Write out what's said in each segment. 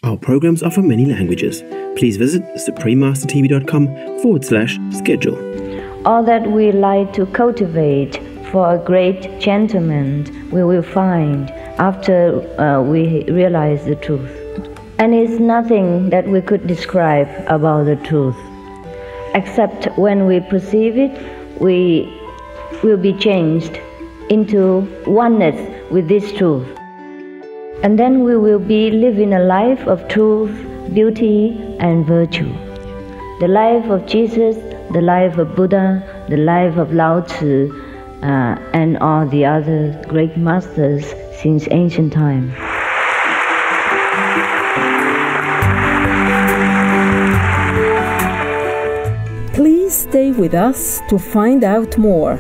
Our programs are from many languages. Please visit suprememastertv.com/schedule. All that we like to cultivate for a great gentleman we will find after we realize the truth. And it's nothing that we could describe about the truth, except when we perceive it, we will be changed into oneness with this truth. And then we will be living a life of truth, beauty, and virtue. The life of Jesus, the life of Buddha, the life of Lao Tzu, and all the other great masters since ancient time. Please stay with us to find out more.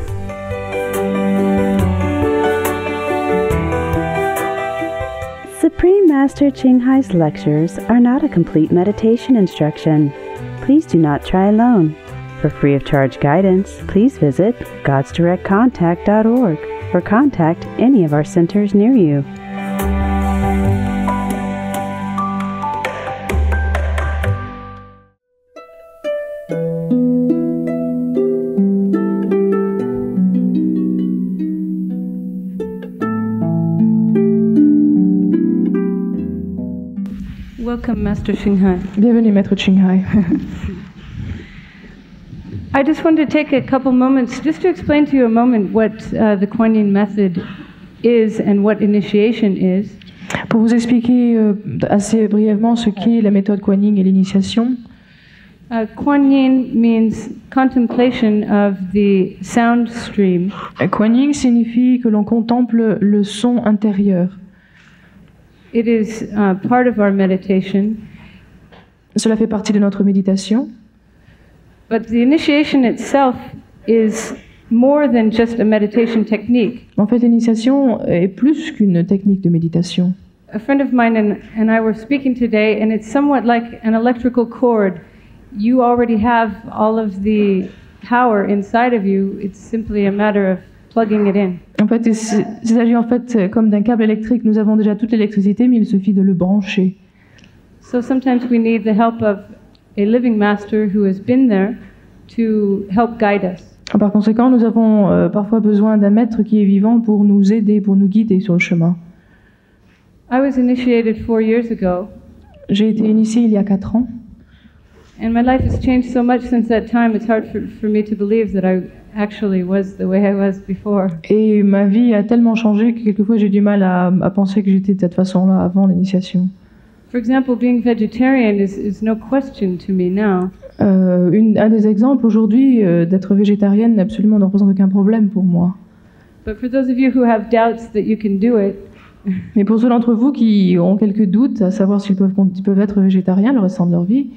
Supreme Master Ching Hai's lectures are not a complete meditation instruction. Please do not try alone. For free of charge guidance, please visit godsdirectcontact.org or contact any of our centers near you. Welcome, Master Ching Hai. Bienvenue, Maître Ching Hai. I just wanted to take a couple moments just to explain to you a moment what the Kuan Yin method is and what initiation is. Pour vous expliquer assez brièvement ce qu'est la méthode Kuan Yin et l'initiation. Kuan Yin means contemplation of the sound stream. Kuan Yin signifie que l'on contemple le son intérieur. It is part of our meditation. Cela fait partie de notre méditation. But the initiation itself is more than just a meditation technique. En fait, l'initiation est plus qu'une technique de méditation. A friend of mine and I were speaking today, and it's somewhat like an electrical cord. You already have all of the power inside of you. It's simply a matter of plugging it in. En fait, il s'agit en fait comme d'un câble électrique. Nous avons déjà toute l'électricité, mais il suffit de le brancher. So sometimes we need the help of a living master who has been there to help guide us. Par conséquent, nous avons parfois besoin d'un maître qui est vivant pour nous aider, pour nous guider sur le chemin. I was initiated 4 years ago. J'ai été initiée il y a 4 ans. And my life has changed so much since that time, it's hard for me to believe that I actually was the way I was before. Et ma vie a tellement changé que quelquefois j'ai du mal à penser que j'étais de cette façon-là avant l'initiation. For example, being vegetarian is no question to me now. Un des exemples aujourd'hui d'être végétarienne absolument ne représente aucun problème pour moi. But for those of you who have doubts that you can do it, mais pour ceux d'entre vous qui ont quelques doutes à savoir s'ils peuvent être végétariens le restant de leur vie,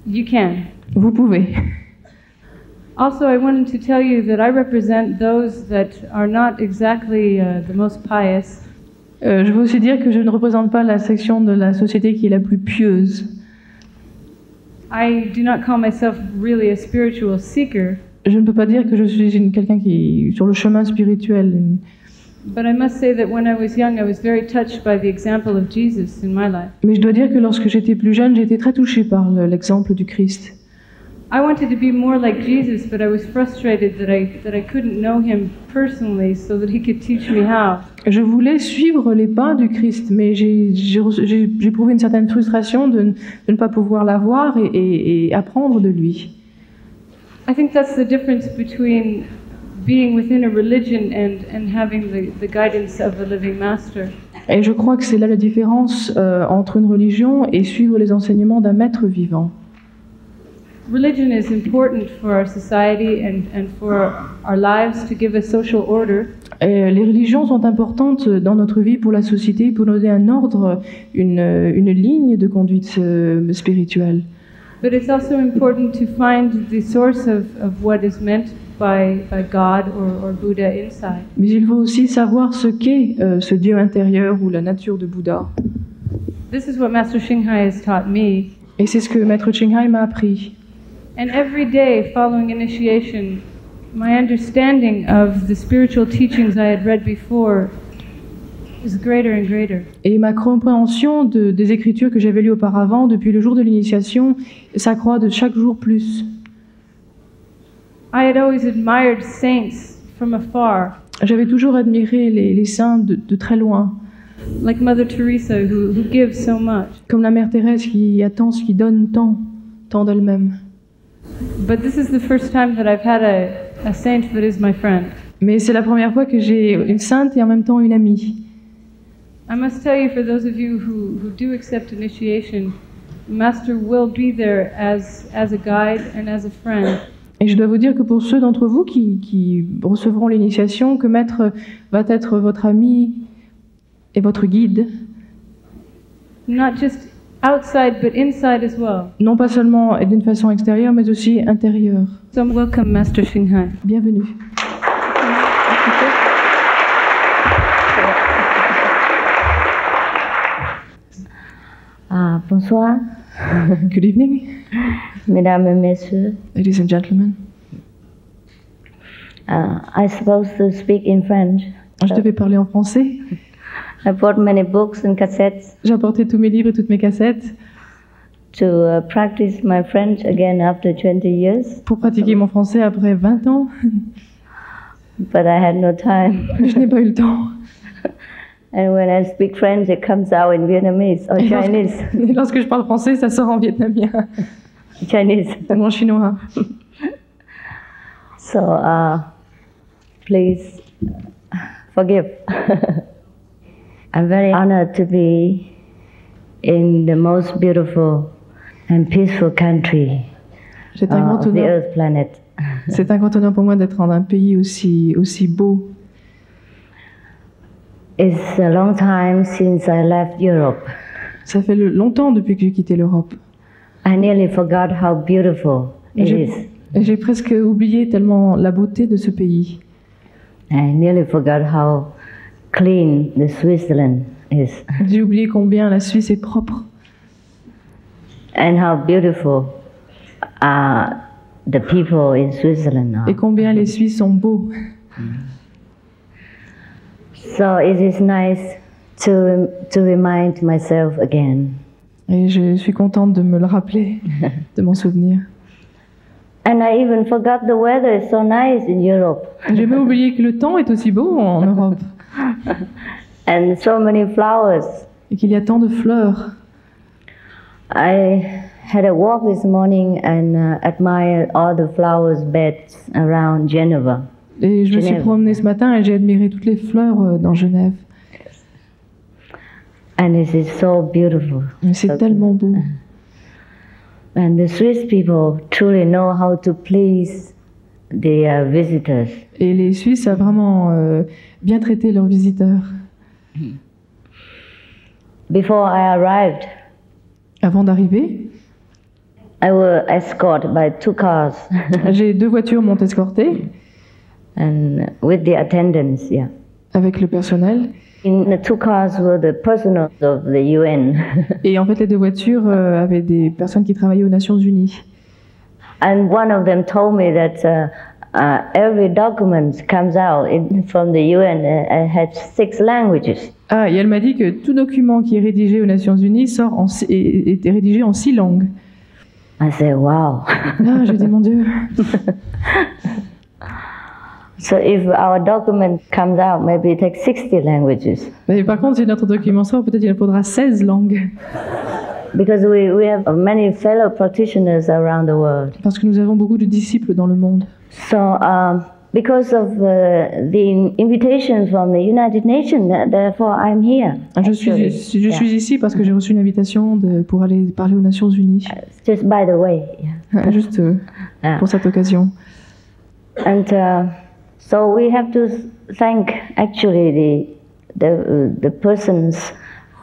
you can. Vous pouvez. Also, I wanted to tell you that I represent those that are not exactly the most pious. Je veux aussi dire que je ne représente pas la section de la société qui est la plus pieuse. I do not call myself really a spiritual seeker. Je ne peux pas dire que je suis quelqu'un qui est sur le chemin spirituel. But I must say that when I was young, I was very touched by the example of Jesus in my life. Mais je dois dire que lorsque j'étais plus jeune, j'ai été très touchée par l'exemple du Christ. I wanted to be more like Jesus, but I was frustrated that I couldn't know him personally so that he could teach me how. Je voulais suivre les pas du Christ, mais j'ai éprouvé une certaine frustration de ne pas pouvoir la voir et apprendre de lui. I think that's the difference between being within a religion and having the guidance of a living master. Et je crois que c'est là la différence entre une religion et suivre les enseignements d'un maître vivant. Religion is important for our society and for our lives to give a social order. Et les religions sont importantes dans notre vie pour la société, pour nous donner un ordre, une ligne de conduite spirituelle. But it's also important to find the source of what is meant by God or Buddha inside. Mais il faut aussi savoir ce qu'est ce Dieu intérieur ou la nature de Bouddha. This is what Master Ching Hai has taught me. Et c'est ce que Maître Ching Hai m'a appris. And every day following initiation, my understanding of the spiritual teachings I had read before is greater and greater. Et ma compréhension des écritures que j'avais lues auparavant, depuis le jour de l'initiation, s'accroît de chaque jour plus. I had always admired saints from afar, J'avais toujours admiré les saints de très loin, like Mother Teresa, who gives so much. comme la Mère Thérèse qui donne tant d'elle-même. But this is the first time that I've had a saint that is my friend. Mais c'est la première fois que j'ai une sainte et en même temps une amie. I must tell you, for those of you who do accept initiation, Master will be there as a guide and as a friend. Et je dois vous dire que pour ceux d'entre vous qui recevront l'initiation, que Maître va être votre ami et votre guide, Not just outside, but inside as well. non pas seulement d'une façon extérieure, mais aussi intérieure. So welcome, Master Xinghai. Bienvenue. Bonsoir, Good evening, mesdames et messieurs. ladies and gentlemen. I supposed to speak in French. Je devais parler en français. I bought many books and cassettes J'ai apporté tous mes livres et toutes mes cassettes to practice my French again after 20 years, pour pratiquer mon français après 20 ans. but I had no time. Mais je n'ai pas eu le temps. And when I speak French, it comes out in Vietnamese or Chinese. Et lorsque je parle français, ça sort en vietnamien Chinese. ou en chinois. So please forgive. I'm very honored to be in the most beautiful and peaceful country C'est un grand of the honneur. Earth planet. C'est un grand honneur pour moi d'être dans un pays aussi beau. It's a long time since I left Europe. Ça fait longtemps depuis que j'ai quitté l'Europe. I nearly forgot how beautiful it is. J'ai presque oublié tellement la beauté de ce pays. I nearly forgot how clean the Switzerland is J'ai oublié combien la Suisse est propre and how beautiful the people in Switzerland are. et combien les Suisses sont beaux. So it is nice to remind myself again. Et je suis contente de me le rappeler, de m'en souvenir. And I even forgot the weather is so nice in Europe. J'ai même oublié que le temps est aussi beau en Europe And so many flowers. et qu'il y a tant de fleurs. I had a walk this morning and admired all the flowers beds around Geneva. Et je me suis Genève. promenée ce matin et j'ai admiré toutes les fleurs dans Genève. And it is so beautiful. Et c'est tellement beau. And the Swiss people truly know how to please the visitors. Et les Suisses savent vraiment bien traiter leurs visiteurs. Before I arrived, Avant d'arriver, I was escorted by 2 cars deux voitures m'ont escortée and with the attendants, yeah. avec le personnel. In the 2 cars were the personals of the UN. Et en fait, les deux voitures avaient des personnes qui travaillaient aux Nations Unies. And one of them told me that every document comes out from the UN has 6 languages. Ah, et elle m'a dit que tout document qui est rédigé aux Nations Unies est rédigé en 6 langues. I said, wow. Ah, j'ai dit, mon Dieu. So if our document comes out, maybe it takes 60 languages. Mais par contre, si notre document sort, peut-être il en faudra 16 langues. Because we have many fellow practitioners around the world. Parce que nous avons beaucoup de disciples dans le monde. So because of the invitation from the United Nations, therefore I'm here. Je suis ici parce que j'ai reçu une invitation pour aller parler aux Nations Unies. Just by the way. Yeah. Juste pour cette occasion. And so we have to thank actually the persons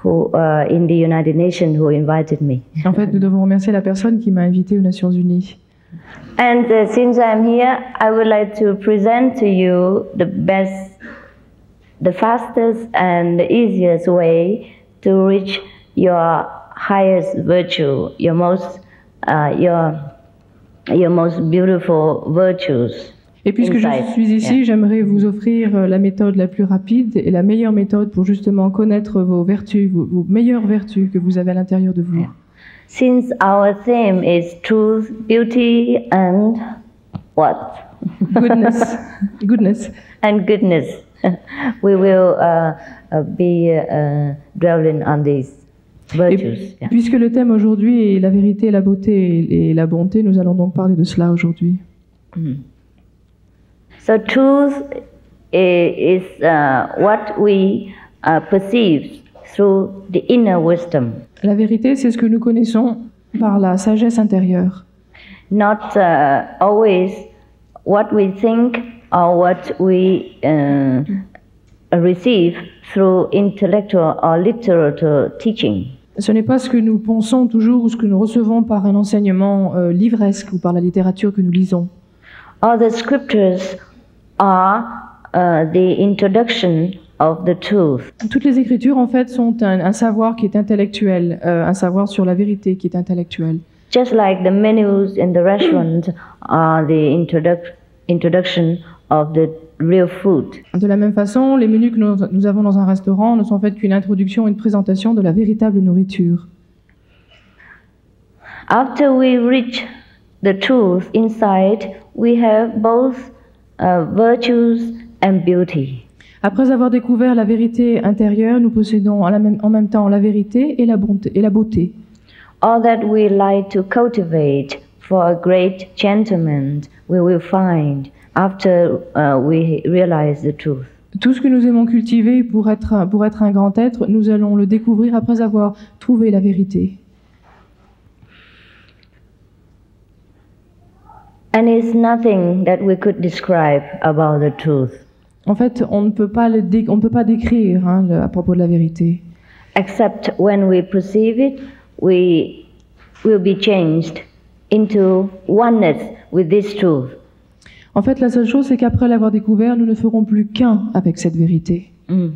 who in the United Nations who invited me. En fait, nous devons remercier la personne qui m'a invité aux Nations Unies. And since I'm here, I would like to present to you the best, the fastest and the easiest way to reach your highest virtue, your most beautiful virtues. Et puisque je inside. suis ici, Yeah. j'aimerais vous offrir la méthode la plus rapide et la meilleure méthode pour justement connaître vos vertus, vos meilleures vertus que vous avez à l'intérieur de vous. Since our theme is truth, beauty, and what? Goodness. Goodness. And goodness. We will be dwelling on these Et virtues. Yeah. puisque le thème aujourd'hui est la vérité, la beauté et la bonté, nous allons donc parler de cela aujourd'hui. So truth is what we perceive through the inner wisdom, La vérité, c'est ce que nous connaissons par la sagesse intérieure. not always what we think or what we receive through intellectual or literary teaching. Ce n'est pas ce que nous pensons toujours ou ce que nous recevons par un enseignement livresque ou par la littérature que nous lisons. All the scriptures are the introduction of the truth. Toutes les écritures, en fait, sont un savoir qui est intellectuel, un savoir sur la vérité qui est intellectuel. Just like the menus in the restaurant are the introduction of the real food. De la même façon, les menus que nous avons dans un restaurant ne sont faits qu'une introduction, une présentation de la véritable nourriture. After we reach the truth inside, we have both virtues and beauty. Après avoir découvert la vérité intérieure, nous possédons en même temps la vérité et la beauté. All that we like to cultivate for a great gentleman, we will find after we realize the truth. Tout ce que nous aimons cultiver pour être un grand être, nous allons le découvrir après avoir trouvé la vérité. And it's nothing that we could describe about the truth, En fait, on ne peut pas décrire à propos de la vérité. except when we perceive it, we will be changed into oneness with this truth. En fait, la seule chose, c'est qu'après l'avoir découvert, nous ne ferons plus qu'un avec cette vérité. And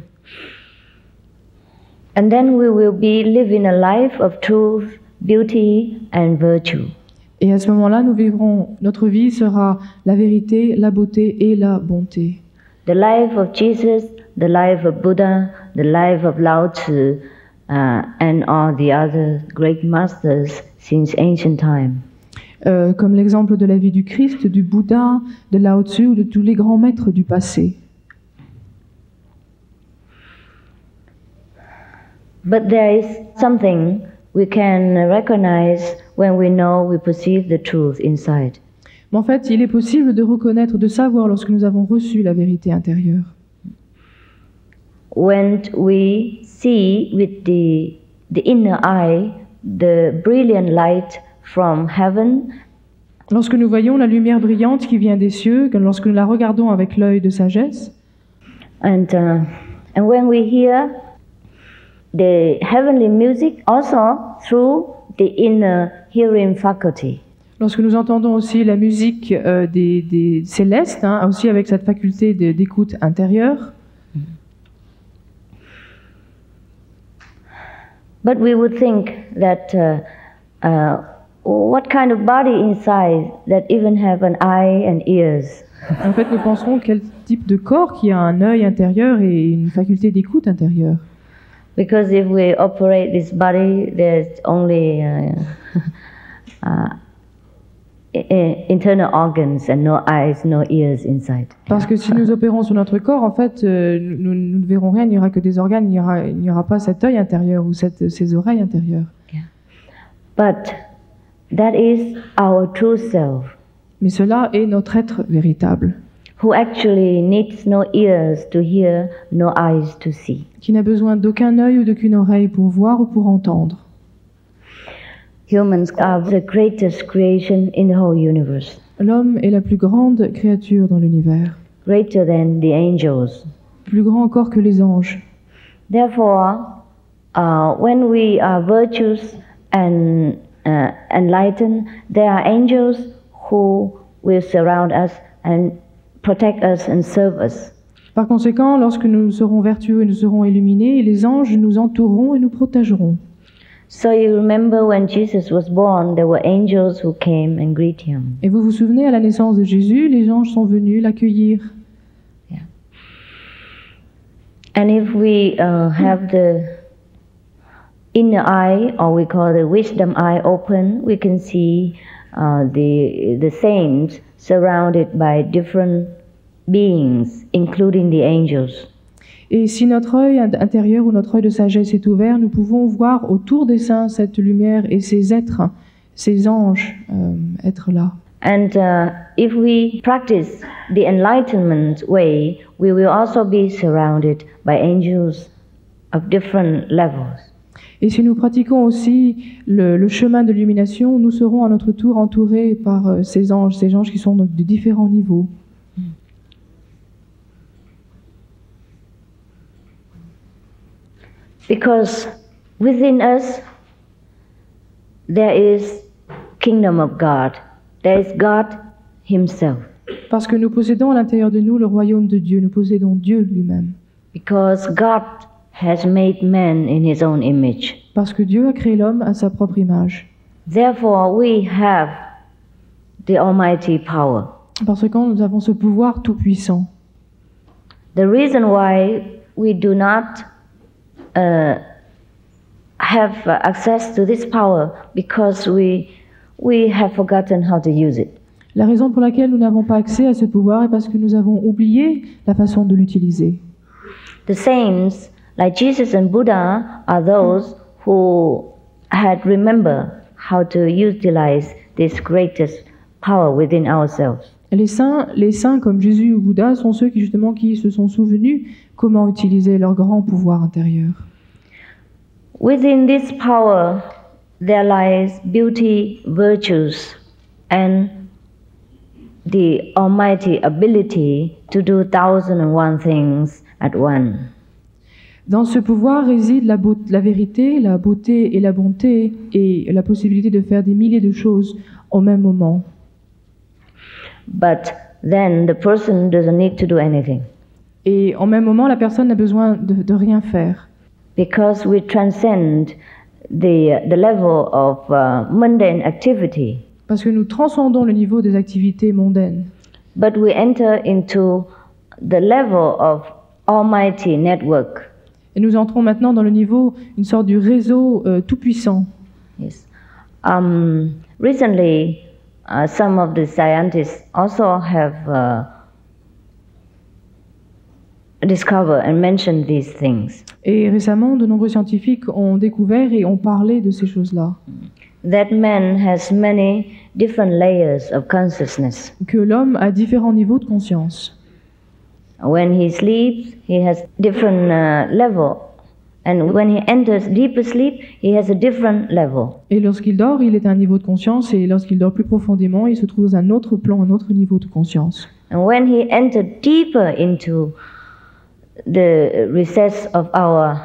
then we will be living a life of truth, beauty, and virtue. Et à ce moment-là, notre vie sera la vérité, la beauté et la bonté. The life of Jesus, the life of Buddha, the life of Lao Tzu, and all the other great masters since ancient time. Comme l'exemple de la vie du Christ, du Bouddha, de Lao Tzu ou de tous les grands maîtres du passé. But there is something we can recognize when we know we perceive the truth inside. Mais en fait, il est possible de reconnaître, de savoir lorsque nous avons reçu la vérité intérieure. When we see with the inner eye the brilliant light from heaven, Lorsque nous voyons la lumière brillante qui vient des cieux, lorsque nous la regardons avec l'œil de sagesse, and when we hear the heavenly music also through the inner hearing faculty. lorsque nous entendons aussi la musique des célestes, aussi avec cette faculté d'écoute intérieure, But we would think that what kind of body inside that even have an eye and ears? en fait, nous penserons quel type de corps qui a un œil intérieur et une faculté d'écoute intérieure. Because if we operate this body, there's only internal organs and no eyes, no ears inside. Parce que si nous opérons sur notre corps, en fait, nous ne verrons rien, il n'y aura que des organes, il n'y aura pas cet œil intérieur ou ces oreilles intérieures. But that is our true self, Mais cela est notre être véritable, who actually needs no ears to hear, no eyes to see. qui n'a besoin d'aucun œil ou d'aucune oreille pour voir ou pour entendre. Humans are the greatest creation in the whole universe, L'homme est la plus grande créature dans l'univers, greater than the angels. plus grand encore que les anges. Therefore, when we are virtuous and enlightened, there are angels who will surround us and protect us and serve us. Par conséquent, lorsque nous serons vertueux et nous serons illuminés, les anges nous entoureront et nous protégeront. So you remember when Jesus was born, there were angels who came and greet him. Et vous vous souvenez, à la naissance de Jésus, les anges sont venus l'accueillir. And if we have the inner eye, or we call the wisdom eye open, we can see the saints surrounded by different beings, including the angels. Et si notre œil intérieur ou notre œil de sagesse est ouvert, nous pouvons voir autour des saints cette lumière et ces êtres, ces anges être là. And if we practice the enlightenment way, we will also be surrounded by angels of different levels. Et si nous pratiquons aussi le chemin de l'illumination, nous serons à notre tour entourés par ces anges qui sont donc de différents niveaux. Because within us there is kingdom of God. There is God himself. Parce que nous possédons à l'intérieur de nous le royaume de Dieu, nous possédons Dieu lui-même. Because God has made man in his own image. Parce que Dieu a créé l'homme à sa propre image. Therefore we have the almighty power. Parce que nous avons ce pouvoir tout-puissant. The reason why we do not have access to this power because we have forgotten how to use it. La raison pour laquelle nous n'avons pas accès à ce pouvoir est parce que nous avons oublié la façon de l'utiliser. The saints, like Jesus and Buddha, are those who had remembered how to utilize this greatest power within ourselves. Les saints comme Jésus ou Bouddha sont ceux qui se sont souvenus comment utiliser leur grand pouvoir intérieur. Within this power, there lies beauty, virtues, and the almighty ability to do 1,001 things at once. Dans ce pouvoir réside la vérité, la beauté et la bonté, et la possibilité de faire des milliers de choses au même moment. But then the person doesn't need to do anything. Et en même moment, la personne n'a besoin de rien faire. Because we transcend the level of mundane activity. Parce que nous transcendons le niveau des activités mondaines. But we enter into the level of almighty network. Et nous entrons maintenant dans le niveau, une sorte du réseau tout-puissant. Yes. Recently, some of the scientists also have discovered and mentioned these things. Et récemment, de nombreux scientifiques ont découvert et ont parlé de ces choses-là. That man has many different layers of consciousness. Que l'homme a différents niveaux de conscience. When he sleeps, he has different level. And when he enters deeper sleep, he has a different level. Et lorsqu'il dort, il est à un niveau de conscience, et lorsqu'il dort plus profondément, il se trouve dans un autre plan, un autre niveau de conscience. And when he enters deeper into the recess of our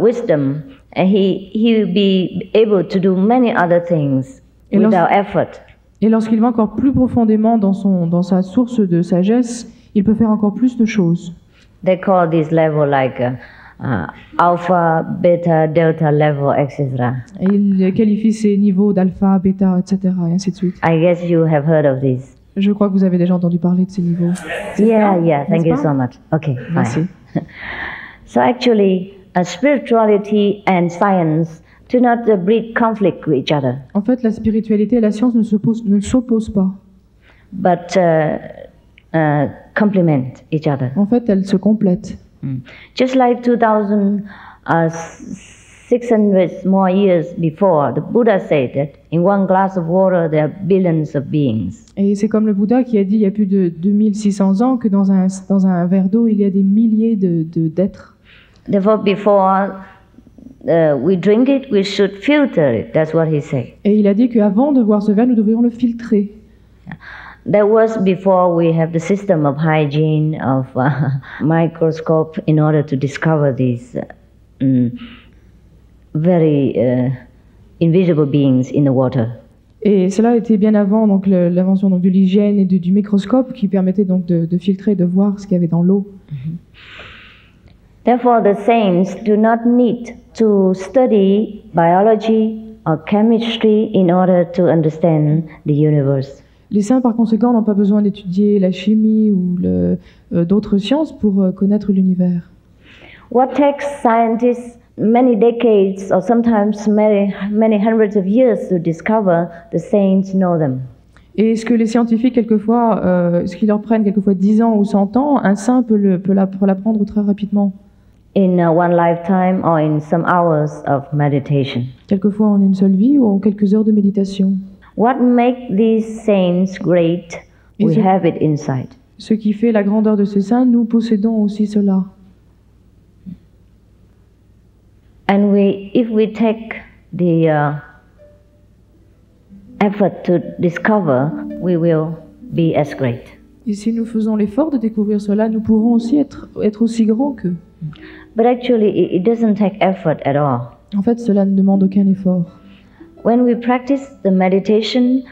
wisdom, he will be able to do many other things without effort. Et lorsqu'il va encore plus profondément dans sa source de sagesse, il peut faire encore plus de choses. They call this level like alpha, beta, delta level, etc. Et il qualifie ces niveaux d'alpha, bêta, etc. et ainsi de suite. I guess you have heard of this. Je crois que vous avez déjà entendu parler de ces niveaux. Yeah, thank you so much. Okay, Merci. fine. So actually, spirituality and science do not breed conflict with each other. En fait, la spiritualité et la science ne s'opposent pas. But complement each other. En fait, elles se complètent. Just like 2,600 more years before, the Buddha said that in one glass of water there are billions of beings. Et c'est comme le Bouddha qui a dit il y a plus de 2600 ans que dans un verre d'eau, il y a des milliers d'êtres. Therefore, before we drink it, we should filter it. That's what he said. Et il a dit qu'avant de boire ce verre, nous devrions le filtrer. That was before we have the system of hygiene, of microscope, in order to discover these very invisible beings in the water. Et cela était bien avant donc l'invention de l'hygiène et du microscope qui permettait donc de filtrer, de voir ce qu'il y avait dans l'eau. Therefore, the saints do not need to study biology or chemistry in order to understand the universe. Les saints, par conséquent, n'ont pas besoin d'étudier la chimie ou d'autres sciences pour connaître l'univers. What takes scientists many decades or sometimes many hundreds of years to discover, the saints know them. Et ce que les scientifiques, quelquefois, ce qui leur prennent quelquefois 10 ans ou 100 ans, un saint peut l'apprendre très rapidement. In one lifetime or in some hours of meditation. Quelquefois en une seule vie ou en quelques heures de méditation. What makes these saints great? We have it inside. Ce qui fait la grandeur de ces saints, nous possédons aussi cela. And if we take the effort to discover, we will be as great. Et si nous faisons l'effort de découvrir cela, nous pourrons aussi être aussi grands qu'eux. But actually, it doesn't take effort at all. En fait, cela ne demande aucun effort. When we practice the meditation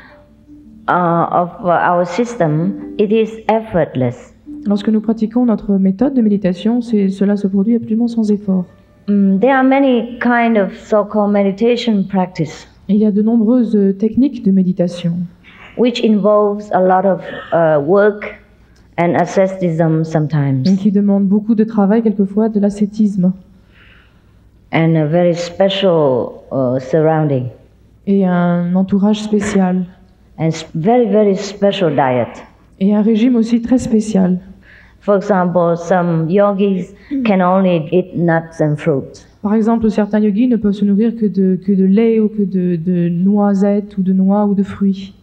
of our system, it is effortless. Lorsque nous pratiquons notre méthode de méditation, cela se produit absolument sans effort. There are many kind of so-called meditation practice. Il y a de nombreuses techniques de méditation, which involves a lot of work and asceticism sometimes. Qui demandent beaucoup de travail, quelquefois de l'ascétisme. And a very special surrounding. Et un entourage spécial. And very, very special diet. Et un régime aussi très spécial. For example, some yogis can only eat nuts and fruits. Par exemple, certains yogis ne peuvent se nourrir que de lait ou que de noisettes ou de noix ou de fruits.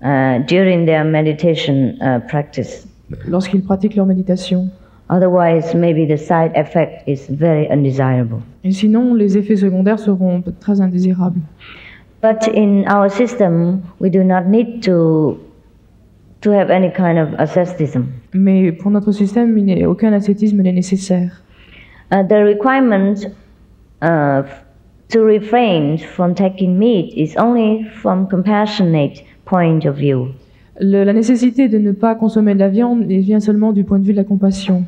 During their meditation practice. Lorsqu'ils pratiquent leur méditation. Otherwise, maybe the side effect is very undesirable. Et sinon, les effets secondaires seront très indésirables. But in our system, we do not need to have any kind of asceticism. Mais pour notre système, aucun ascétisme n'est nécessaire. The requirement to refrain from taking meat is only from compassionate point of view. La nécessité de ne pas consommer de la viande vient seulement du point de vue de la compassion.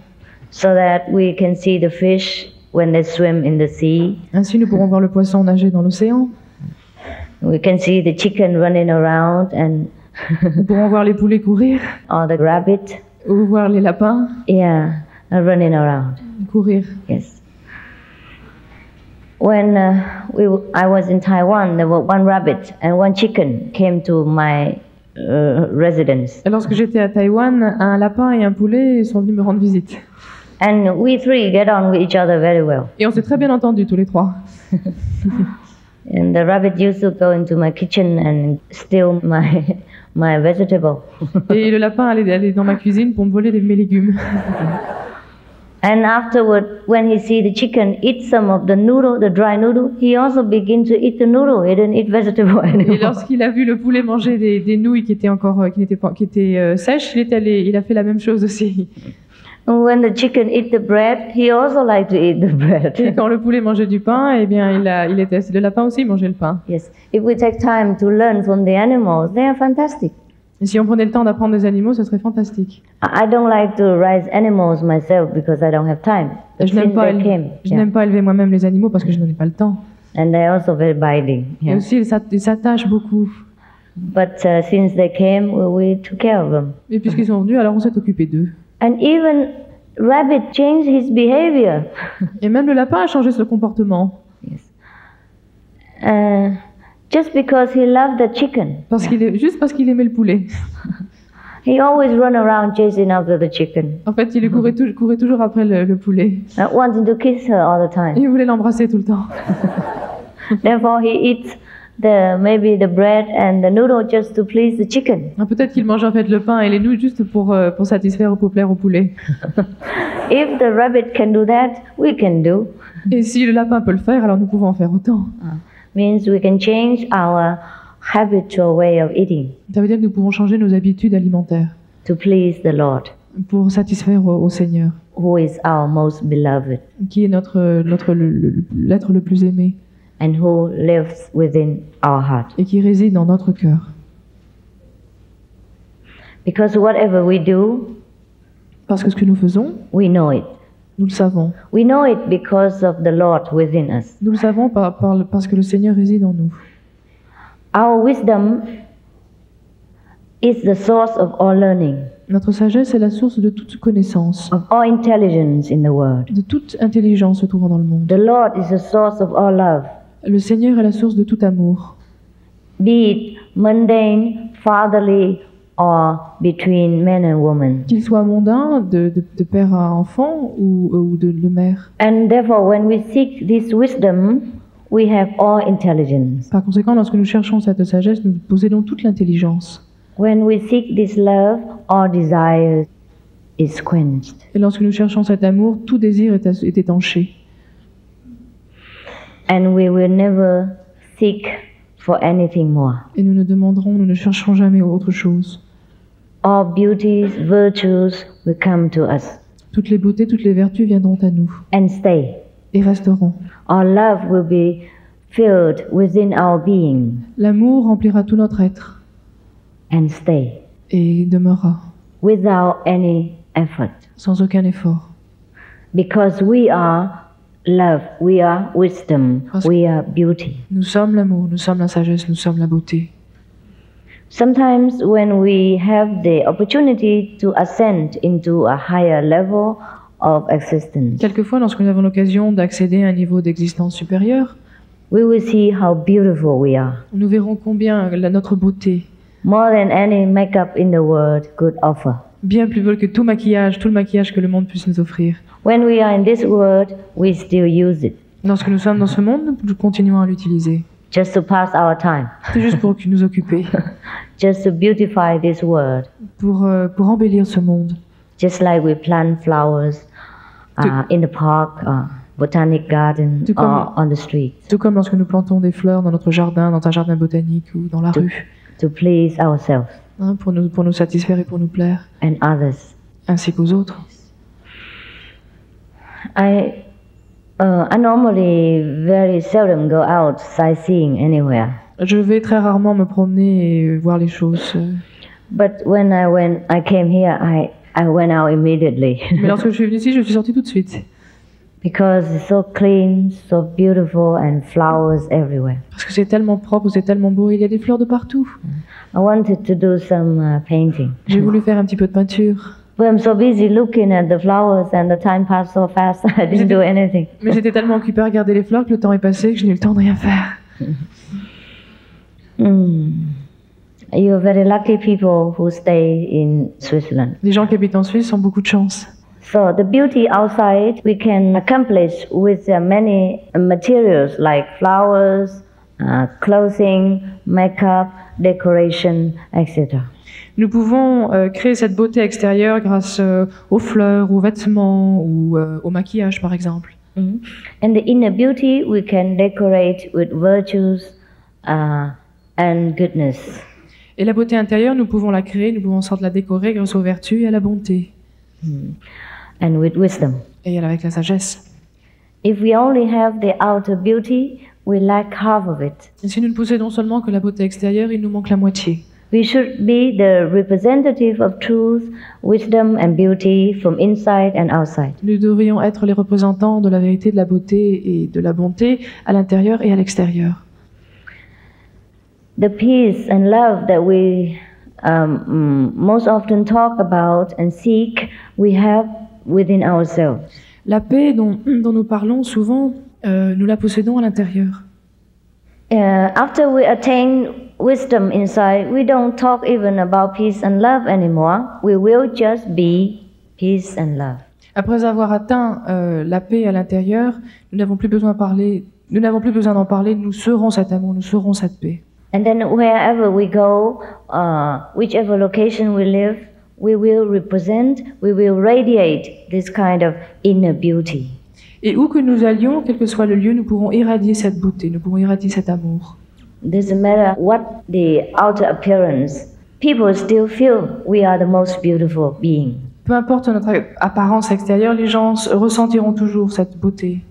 So that we can see the fish when they swim in the sea. Ainsi, nous pourrons voir le poisson nager dans l'océan. We can see the chicken running around and. Nous pourrons voir les poulets courir. Or the rabbit. Ou voir les lapins. Yeah, running around. Courir. Yes. When I was in Taiwan, there were one rabbit and one chicken came to my residence. Et lorsque j'étais à Taïwan, un lapin et un poulet sont venus me rendre visite. And we three get on with each other very well. Et on s'est très bien entendus tous les trois. And the rabbit used to go into my kitchen and steal my vegetable. Et le lapin allait dans ma cuisine pour me voler mes légumes. And afterward, when he see the chicken eat some of the noodle, the dry noodle, he also begin to eat the noodle. He didn't eat vegetable anymore. Et lorsqu'il a vu le poulet manger des nouilles qui étaient sèches, il a fait la même chose aussi. And when the chicken eat the bread, he also liked to eat the bread. Et quand le poulet mangeait du pain, eh bien, le lapin aussi mangeait le pain. Yes. If we take time to learn from the animals, they are fantastic. Et si on prenait le temps d'apprendre des animaux, ce serait fantastique. I don't like to raise animals myself because I don't have time. Je n'aime pas élever moi-même les animaux parce que je n'en ai pas le temps. And they are also very binding. Et aussi, ils s'attachent beaucoup. But since they came, we took care of them. Et puisqu'ils sont venus, alors on s'est occupé d'eux. And even rabbit changed his behavior. Et même le lapin a changé son comportement. Yes. Just because he loved the chicken. Juste parce qu'il aimait le poulet. He always run around chasing after the chicken. En fait, il courait toujours après le poulet. Wanting to kiss her all the time. Il voulait l'embrasser tout le temps. Therefore, he eats maybe the bread and the noodle just to please the chicken. Peut-être qu'il mange en fait le pain et les nouilles juste pour satisfaire ou pour plaire au poulet. If the rabbit can do that, we can do. Et si le lapin peut le faire, alors nous pouvons en faire autant. Means we can change our habitual way of eating. Ça veut dire que nous pouvons changer nos habitudes alimentaires. To please the Lord. Pour satisfaire au Seigneur. Who is our most beloved. Qui est l'être le plus aimé. And who lives within our heart. Et qui réside dans notre cœur. Because whatever we do, parce que ce que nous faisons, we know it. Nous le savons. We know it because of the Lord within us. Nous le savons parce que le Seigneur réside en nous. Our wisdom is the source of all learning, Notre sagesse est la source de toute connaissance, of all intelligence in the world. de toute intelligence se trouvant dans le monde. The Lord is the source of all love, Le Seigneur est la source de tout amour, be it mundane, fatherly, or between men and women. qu'il soit mondain, de père à enfant ou de mère. And therefore, when we seek this wisdom, we have all intelligence. Par conséquent, lorsque nous cherchons cette sagesse, nous possédons toute l'intelligence. When we seek this love, all desire is quenched. Et lorsque nous cherchons cet amour, tout désir est étanché. And we will never seek for anything more. Et nous ne chercherons jamais autre chose. All beauties, virtues will come to us Toutes les beautés, toutes les vertus viendront à nous and stay. et resteront. Our love will be filled within our being L'amour remplira tout notre être and stay et demeurera without any effort. sans aucun effort. Because we are love, we are wisdom, Parce- we are beauty. Nous sommes l'amour, nous sommes la sagesse, nous sommes la beauté. Sometimes when we have the opportunity to ascend into a higher level of existence, Quelquefois, lorsque nous avons l'occasion d'accéder à un niveau d'existence supérieur, we will see how beautiful we are. nous verrons combien notre beauté, More than any makeup in the world could offer. bien plus belle que tout le maquillage que le monde puisse nous offrir. When we are in this world, we still use it Lorsque nous sommes dans ce monde, nous continuons à l'utiliser. just to pass our time, C'est juste pour nous occuper, just to beautify this world, pour embellir ce monde. just like we plant flowers in the park, botanic garden, Tout comme- or on the street Tout comme lorsque nous plantons des fleurs dans notre jardin, dans un jardin botanique ou dans la rue, to please ourselves hein, pour nous satisfaire et pour nous plaire, and others. ainsi qu'aux autres. I normally very seldom go out sightseeing anywhere. Je vais très rarement me promener et voir les choses. But when I came here, I went out immediately Mais lorsque je suis venue ici, je suis sortie tout de suite. because it's so clean, so beautiful, and flowers everywhere. Parce que c'est tellement propre, c'est tellement beau, il y a des fleurs de partout. I wanted to do some painting, J'ai voulu faire un petit peu de peinture. but I'm so busy looking at the flowers, and the time passed so fast. I didn't do anything. Mais j'étais tellement occupée à regarder les fleurs que le temps est passé que je n'ai eu le temps de rien faire. You're very lucky people who stay in Switzerland. Les gens qui habitent en Suisse ont beaucoup de chance. So the beauty outside we can accomplish with many materials like flowers, clothing, makeup, decoration, etc. Nous pouvons créer cette beauté extérieure grâce aux fleurs, aux vêtements ou au maquillage, par exemple. And the inner beauty we can decorate with virtues and goodness. Et la beauté intérieure, nous pouvons la créer, nous pouvons en sorte la décorer grâce aux vertus et à la bonté, And with wisdom. et avec la sagesse. If we only have the outer beauty, we lack half of it. Et si nous ne possédons seulement que la beauté extérieure, il nous manque la moitié. We should be the representative of truth, wisdom, and beauty from inside and outside. Nous devrions être les représentants de la vérité, de la beauté et de la bonté à l'intérieur et à l'extérieur. The peace and love that we most often talk about and seek, we have within ourselves. La paix dont nous parlons souvent, nous la possédons à l'intérieur. After we attain wisdom inside, we don't talk even about peace and love anymore. We will just be peace and love. Après avoir atteint la paix à l'intérieur, nous n'avons plus besoin d'en parler, nous serons cet amour, nous serons cette paix. And then wherever we go, whichever location we live, we will represent, we will radiate this kind of inner beauty. Et où que nous allions, quel que soit le lieu, nous pourrons irradier cette beauté, nous pourrons irradier cet amour. Doesn't matter what the outer appearance, people still feel we are the most beautiful being. Peu importe notre apparence extérieure, les gens ressentiront toujours cette beauté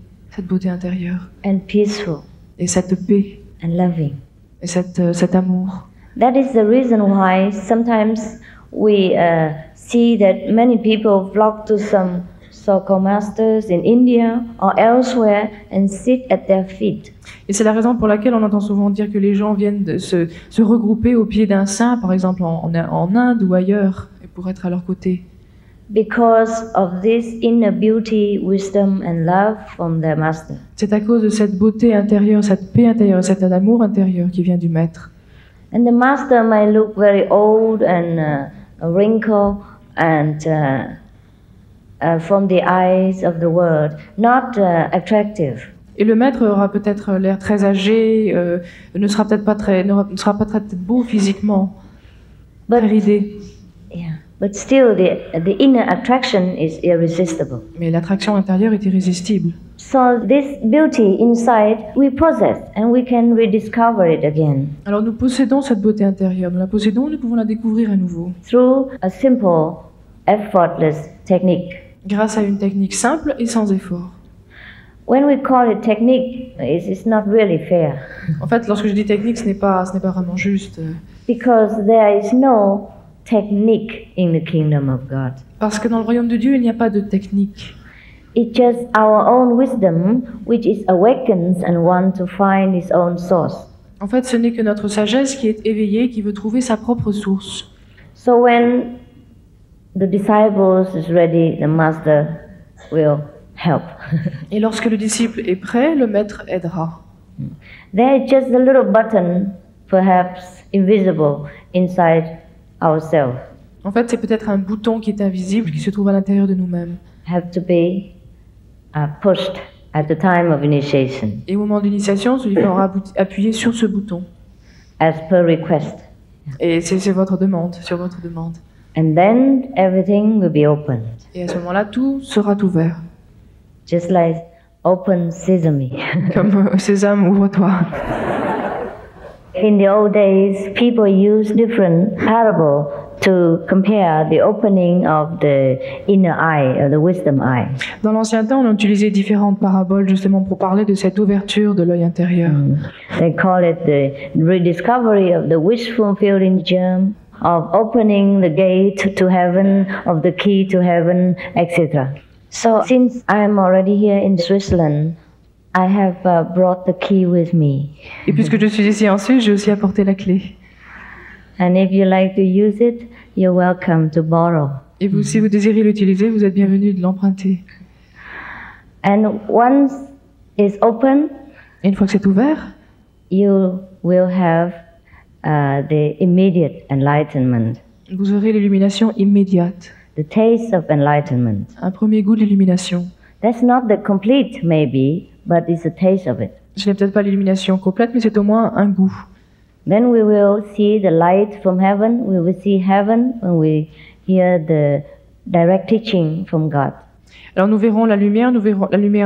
intérieure, And peaceful et cette paix, and loving. et cet amour. That is the reason why sometimes we see that many people flock to some so-called masters in India or elsewhere and sit at their feet. Et c'est la raison pour laquelle on entend souvent dire que les gens viennent de se regrouper au pied d'un saint, par exemple en Inde ou ailleurs, et pour être à leur côté. Because of this inner beauty, wisdom and love from their master. C'est à cause de cette beauté intérieure, cette paix intérieure, et cet amour intérieur qui vient du maître. And the master might look very old and wrinkled and from the eyes of the world, not attractive. Et le maître aura peut-être l'air très âgé, ne sera peut-être pas très beau physiquement, très ridé. Yeah, but still the inner attraction is irresistible. Mais l'attraction intérieure est irrésistible. So this beauty inside we possess and we can rediscover it again. Alors nous possédons cette beauté intérieure, nous la possédons, nous pouvons la découvrir à nouveau. Through a simple, effortless technique. Grâce à une technique simple et sans effort. When we call it technique, it's not really fair. En fait, lorsque je dis technique, ce n'est pas vraiment juste. Because there is no technique in the kingdom of God. Parce que dans le royaume de Dieu, il n'y a pas de technique. It's just our own wisdom which is awakens and wants to find its own source. En fait, ce n'est que notre sagesse qui est éveillée, qui veut trouver sa propre source. So when the disciples is ready, the master will help. Et lorsque le disciple est prêt, le maître aidera. There is just a little button, perhaps invisible, inside ourselves. En fait, c'est peut-être un bouton qui est invisible, qui se trouve à l'intérieur de nous-mêmes. Have to be pushed at the time of initiation. Et au moment de l'initiation, celui qui aura appuyé sur ce bouton. As per request. Et c'est votre demande, sur votre demande. And then everything will be opened. Et à ce moment-là, tout sera ouvert. Just like open sesame. Comme Sésame, ouvre-toi. In the old days, people used different parables to compare the opening of the inner eye, or the wisdom eye. Dans l'ancien temps, on utilisait différentes paraboles justement pour parler de cette ouverture de l'œil intérieur. They call it the rediscovery of the wish-fulfilling germ, of opening the gate to heaven, of the key to heaven, etc. So, since I am already here in Switzerland, I have brought the key with me. Et puisque je suis ici en Suisse, j'ai aussi apporté la clé. And if you like to use it, you're welcome to borrow. Et vous, si vous désirez l'utiliser, vous êtes bienvenus de l'emprunter. And once it's open, Et une fois que c'est ouvert, you will have the immediate enlightenment, vous aurez l'illumination immédiate. the taste of enlightenment. Un premier goût de l'illumination. That's not the complete, maybe, but it's a taste of it. Ce n'est peut-être pas l'illumination complète, mais c'est au moins un goût. Then we will see the light from heaven. We will see heaven when we hear the direct teaching from God. Alors nous verrons la lumière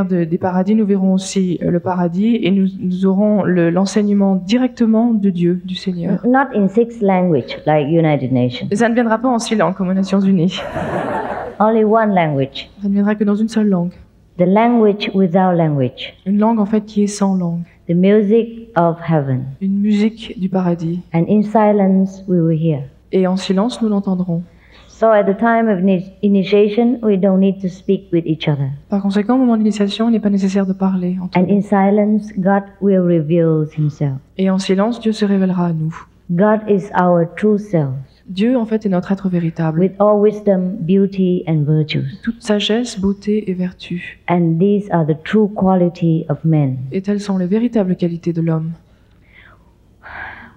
des paradis, nous verrons aussi le paradis et nous aurons l'enseignement directement de Dieu, du Seigneur. Not in 6 languages like United Nations. Et ça ne viendra pas en 6 langues comme aux Nations Unies. Only one language. Ça ne viendra que dans une seule langue. The language without language. Une langue en fait qui est sans langue. The music of heaven. Une musique du paradis. And in silence we will hear. Et en silence nous l'entendrons. So at the time of initiation, we don't need to speak with each other. Par conséquent, au moment de l'initiation, il n'est pas nécessaire de parler entre And nous. in silence, God will reveal himself. Et en silence, Dieu se révélera à nous. God is our true self, Dieu, en fait, est notre être véritable. with all wisdom, beauty, and virtues. Toute sagesse, beauté et vertu. And these are the true quality of men. Et telles sont les véritables qualités de l'homme.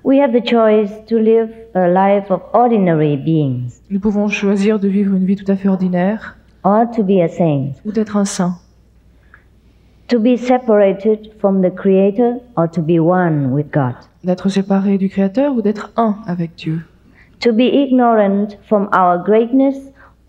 We have the choice to live a life of ordinary beings, Nous pouvons choisir de vivre une vie tout à fait ordinaire or to be a saint, ou d'être un saint. to be separated from the Creator, or to be one with God, D'être séparé du Créateur ou d'être un avec Dieu. to be ignorant from our greatness,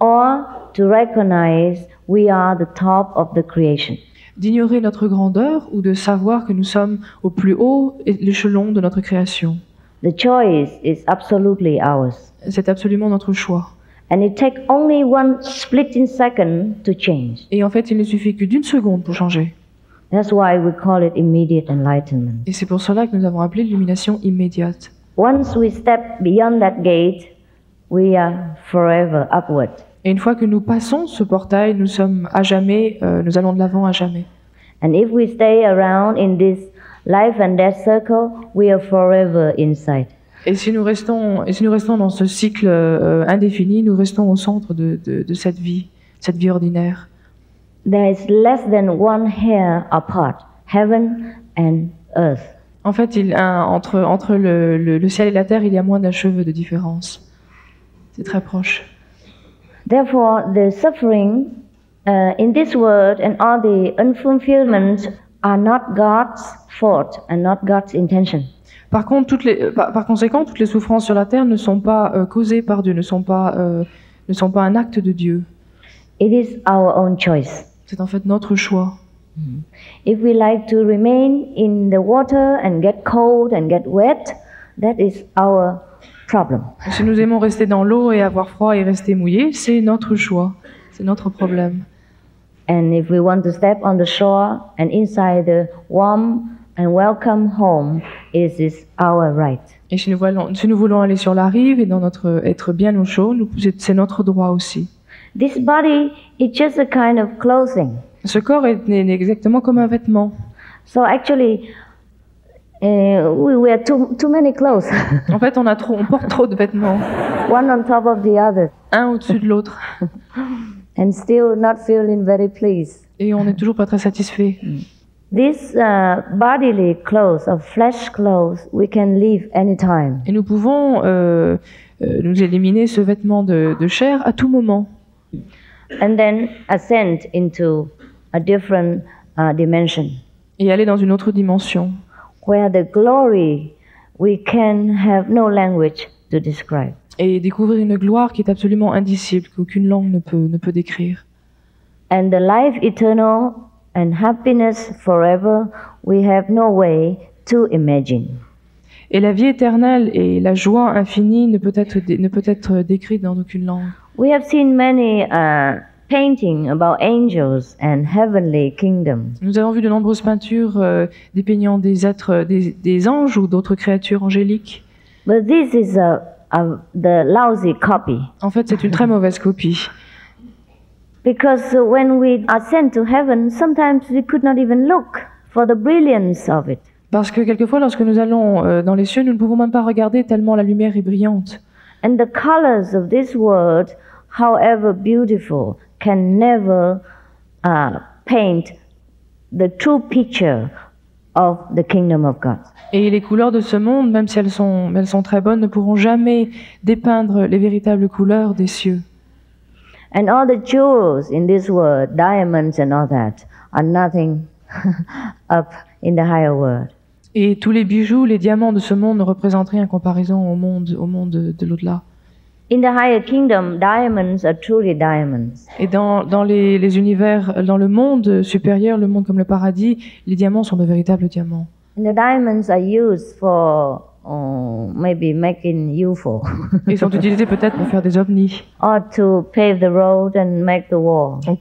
or to recognize we are the top of the creation. D'ignorer notre grandeur ou de savoir que nous sommes au plus haut échelon de notre création. The choice is absolutely ours. C'est absolument notre choix. And it takes only one splitting second to change. Et en fait, il ne suffit que d'une seconde pour changer. That's why we call it immediate enlightenment. Et c'est pour cela que nous avons appelé l'illumination immédiate. Once we step beyond that gate, we are forever upward. Et une fois que nous passons ce portail, nous sommes à jamais, nous allons de l'avant à jamais. And if we stay around in this life and death circle, we are forever inside. Et si nous restons dans ce cycle indéfini, nous restons au centre de cette vie ordinaire. There is less than one hair apart, heaven and earth. En fait, entre le ciel et la terre, il y a moins d'un cheveu de différence. C'est très proche. Therefore, the suffering in this world and all the unfulfillments are not God's fault and not God's intention. Par conséquent, toutes les souffrances sur la terre ne sont pas causées par Dieu, ne sont pas un acte de Dieu. It is our own choice. C'est en fait notre choix. If we like to remain in the water and get cold and get wet, that is our problem. Si nous aimons rester dans l'eau et avoir froid et rester mouillé, c'est notre choix, c'est notre problème. And if we want to step on the shore and inside the warm and welcome home, it is our right. Et si nous voulons aller sur la rive et être bien au chaud, c'est notre droit aussi. This body is just a kind of clothing. Ce corps est exactement comme un vêtement. So actually, we wear too many clothes. En fait, on porte trop de vêtements, One on top of the other, un au-dessus de l'autre, and still not feeling very pleased. et on n'est toujours pas très satisfait. This bodily clothes or flesh clothes we can leave anytime. Et nous pouvons nous éliminer ce vêtement de chair à tout moment. And then ascend into a different dimension, Et aller dans une autre dimension, where the glory we can have no language to describe. et découvrir une gloire qui est absolument indicible, qu'aucune langue ne peut décrire. And the life eternal and happiness forever we have no way to imagine. Et la vie éternelle et la joie infinie ne peut être décrite dans aucune langue. We have seen many paintings about angels and heavenly kingdom. Nous avons vu de nombreuses peintures dépeignant des êtres, des anges ou d'autres créatures angéliques. But this is the lousy copy. En fait, c'est une très mauvaise copie. Because when we ascend to heaven, sometimes we could not even look for the brilliance of it. Parce que quelquefois, lorsque nous allons dans les cieux, nous ne pouvons même pas regarder tellement la lumière est brillante. And the colors of this world, however beautiful, can never paint the true picture of the kingdom of God. Et les couleurs de ce monde, même si elles sont très bonnes, ne pourront jamais dépeindre les véritables couleurs des cieux. And all the jewels in this world, diamonds and all that, are nothing up in the higher world. Et tous les bijoux, les diamants de ce monde ne représentent rien en comparaison au monde de l'au-delà. In the higher kingdom, diamonds are truly diamonds. Et dans les univers, dans le monde supérieur, le monde comme le paradis, les diamants sont de véritables diamants. And the diamonds are used for maybe making UFO Ils sont utilisés peut-être pour faire des ovnis, or to pave the road and make the wall. ou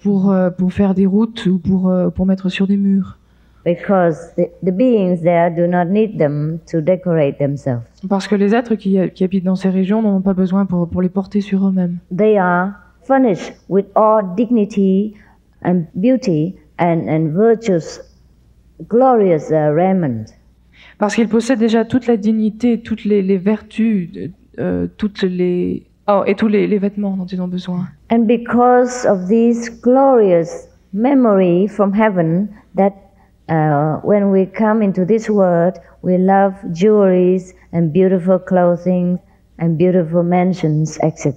pour faire des routes, ou pour mettre sur des murs. Because the beings there do not need them to decorate themselves. Parce que les êtres qui habitent dans ces régions n'en ont pas besoin pour les porter sur eux-mêmes. They are furnished with all dignity and beauty and virtuous, glorious raiment. Parce qu'ils possèdent déjà toute la dignité, toutes les vertus, et tous les vêtements dont ils ont besoin. And because of this glorious memory from heaven that when we come into this world, we love jewelries and beautiful clothing and beautiful mansions, etc.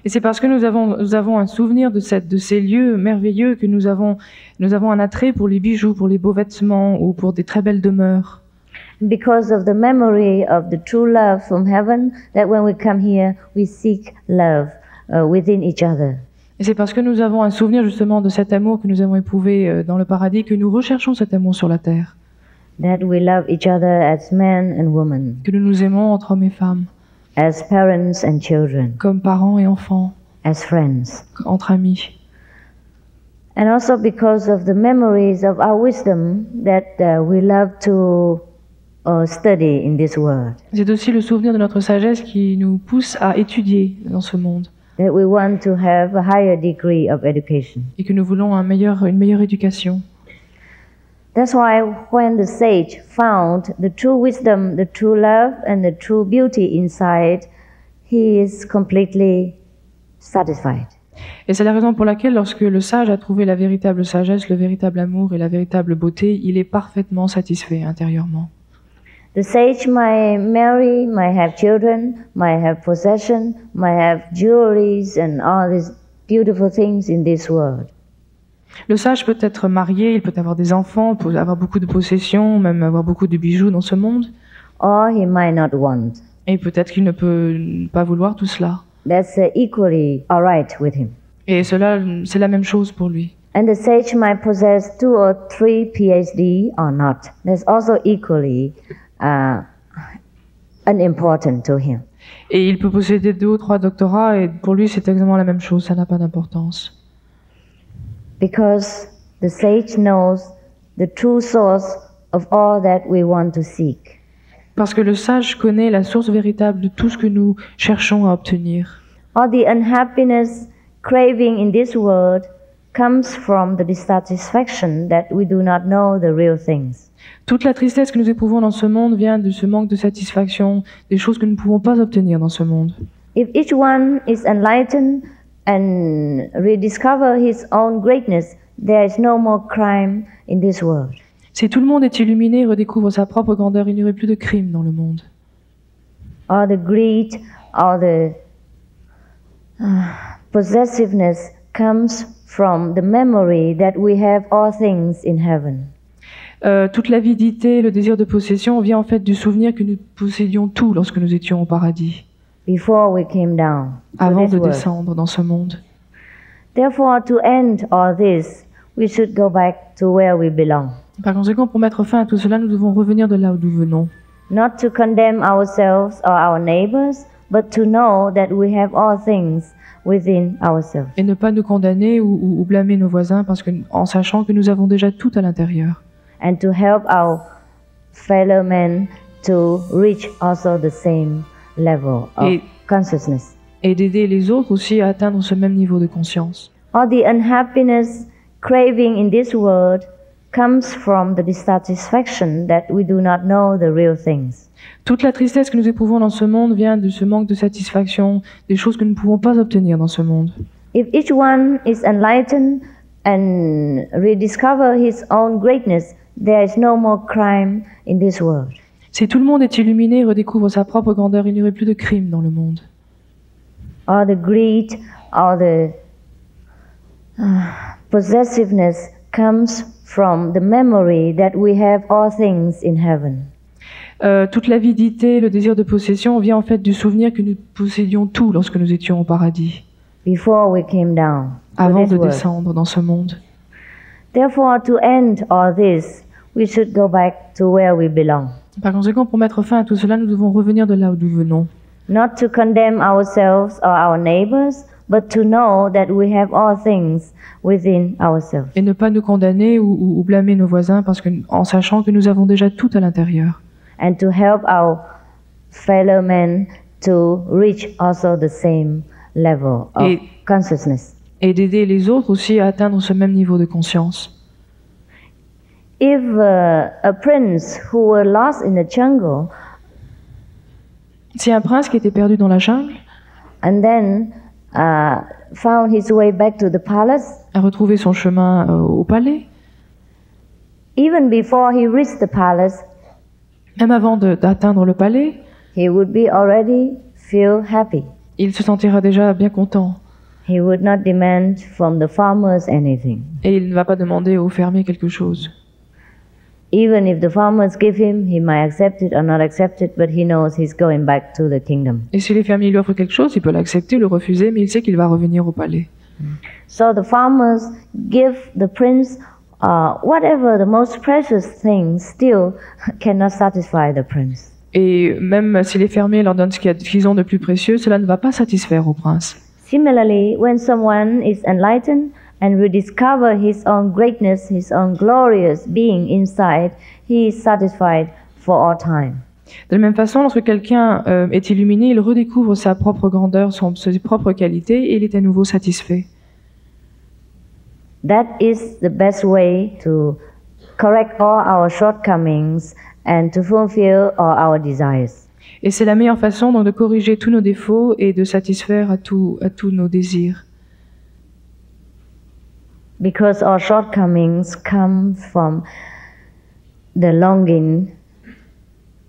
Et c'est parce que nous avons un souvenir de ces lieux merveilleux que nous avons un attrait pour les bijoux, pour les beaux vêtements ou pour des très belles demeures. Because of the memory of the true love from heaven, that when we come here, we seek love within each other. Et c'est parce que nous avons un souvenir justement de cet amour que nous avons éprouvé dans le paradis que nous recherchons cet amour sur la terre. That we love each other as men and women, Que nous nous aimons entre hommes et femmes, as parents and children, comme parents et enfants, as friends. entre amis. And also because of the memories of our wisdom that we love to study in this world. C'est aussi le souvenir de notre sagesse qui nous pousse à étudier dans ce monde. that we want to have a higher degree of education. et que nous voulons une meilleure éducation. That's why when the sage found the true wisdom, the true love, and the true beauty inside, he is completely satisfied. Et c'est la raison pour laquelle, lorsque le sage a trouvé la véritable sagesse, le véritable amour et la véritable beauté, il est parfaitement satisfait intérieurement. The sage might marry, might have children, might have possession, might have jewelries and all these beautiful things in this world. Le sage peut être marié, il peut avoir des enfants, peut avoir beaucoup de possessions, même avoir beaucoup de bijoux dans ce monde. Or he might not want. Et peut-être qu'il ne peut pas vouloir tout cela. That's equally all right with him. Et cela, c'est la même chose pour lui. And the sage might possess 2 or 3 PhD or not. That's also equally unimportant to him. Et il peut posséder 2 ou 3 doctorats, et pour lui, c'est exactement la même chose, ça n'a pas d'importance. Because the sage knows the true source of all that we want to seek. Parce que le sage connaît la source véritable de tout ce que nous cherchons à obtenir. All the unhappiness, craving in this world comes from the dissatisfaction that we do not know the real things. Toute la tristesse que nous éprouvons dans ce monde vient de ce manque de satisfaction, des choses que nous ne pouvons pas obtenir dans ce monde. If each one is enlightened and rediscover his own greatness, there is no more crime in this world. Si tout le monde est illuminé et redécouvre sa propre grandeur, il n'y aurait plus de crime dans le monde. Or the greed, or the possessiveness comes from the memory that we have all things in heaven. Toute l'avidité, le désir de possession vient en fait du souvenir que nous possédions tout lorsque nous étions au paradis, Before we came down to avant this de world. descendre dans ce monde. Therefore, to end all this, we should go back to where we belong. Par conséquent, pour mettre fin à tout cela, nous devons revenir de là où nous venons. Not to condemn ourselves or our neighbors, but to know that we have all things within ourselves. Et ne pas nous condamner ou blâmer nos voisins en sachant que nous avons déjà tout à l'intérieur. And to help our fellow men to reach also the same level of Et- consciousness. Et d'aider les autres aussi à atteindre ce même niveau de conscience. All the unhappiness, craving in this world comes from the dissatisfaction that we do not know the real things. Toute la tristesse que nous éprouvons dans ce monde vient de ce manque de satisfaction, des choses que nous ne pouvons pas obtenir dans ce monde. If each one is enlightened and rediscover his own greatness, there is no more crime in this world. Si tout le monde est illuminé et redécouvre sa propre grandeur, il n'y aurait plus de crime dans le monde. Or the greed, or the possessiveness comes from the memory that we have all things in heaven. Toute l'avidité, le désir de possession vient en fait du souvenir que nous possédions tout lorsque nous étions au paradis, Before we came down to avant this de world. descendre dans ce monde. Therefore, to end all this, we should go back to where we belong. Par conséquent, pour mettre fin à tout cela, nous devons revenir de là où nous venons. Not to condemn ourselves or our neighbors, but to know that we have all things within ourselves. Et ne pas nous condamner ou blâmer nos voisins en sachant que nous avons déjà tout à l'intérieur. And to help our fellow men to reach also the same level of Et- consciousness. Et d'aider les autres aussi à atteindre ce même niveau de conscience. If a prince who were lost in the jungle Si un prince qui était perdu dans la jungle and then found his way back to the palace, a retrouvé son chemin au palais, even before he reached the palace, même avant d'atteindre le palais, he would be already feel happy. il se sentira déjà bien content. He would not demand from the farmers anything. Et il ne va pas demander aux fermiers quelque chose. Even if the farmers give him, he might accept it or not accept it, but he knows he's going back to the kingdom. Et si les fermiers lui offrent quelque chose, il peut l'accepter, le refuser, mais il sait qu'il va revenir au palais. So the farmers give the prince whatever the most precious thing still cannot satisfy the prince. Et même si les fermiers leur donnent ce qu'ils ont de plus précieux, cela ne va pas satisfaire au prince. Similarly, when someone is enlightened and rediscover his own greatness, his own glorious being inside, he is satisfied for all time. De la même façon, lorsque quelqu'un est illuminé, il redécouvre sa propre grandeur, ses propres qualités, et il est à nouveau satisfait. That is the best way to correct all our shortcomings and to fulfill all our desires. Et c'est la meilleure façon donc de corriger tous nos défauts et de satisfaire à tous nos désirs. Because our shortcomings come from the longing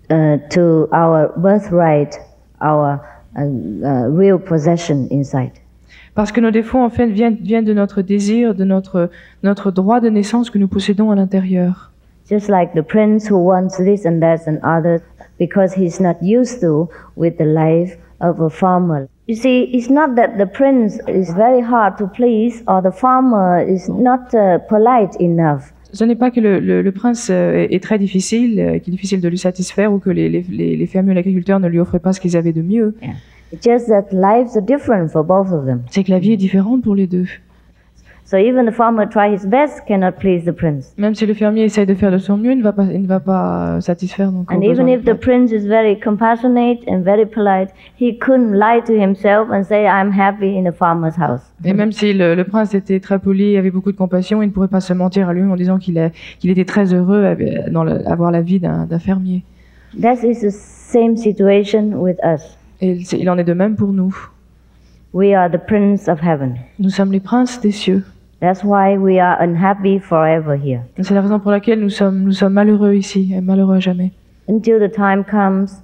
to our birthright, our real possession inside. Parce que nos défauts, en fait, viennent de notre désir, de notre droit de naissance que nous possédons à l'intérieur. Just like the prince who wants this and that and others because he's not used to with the life of a farmer. You see, it's not that the prince is very hard to please or the farmer is not polite enough. Ce n'est pas que le prince est très difficile, qu'il est difficile de lui satisfaire ou que les fermiers ou l'agriculteur ne lui offraient pas ce qu'ils avaient de mieux. Yeah. It's just that lives are different for both of them. C'est que la vie est différente pour les deux. So even the farmer try his best cannot please the prince. Même si le fermier essaye de faire de son mieux, il ne va pas satisfaire donc. And even if the prince is very compassionate and very polite, he couldn't lie to himself and say I'm happy in the farmer's house. Et même si le prince était très poli, avait beaucoup de compassion, il ne pourrait pas se mentir à lui en disant qu'il était très heureux avoir la vie d'un fermier. That is the same situation with us. Et il en est de même pour nous. We are the prince of heaven. Nous sommes les princes des cieux. That's why we are unhappy forever here. C'est la raison pour laquelle nous sommes malheureux ici, et malheureux à jamais. Until the time comes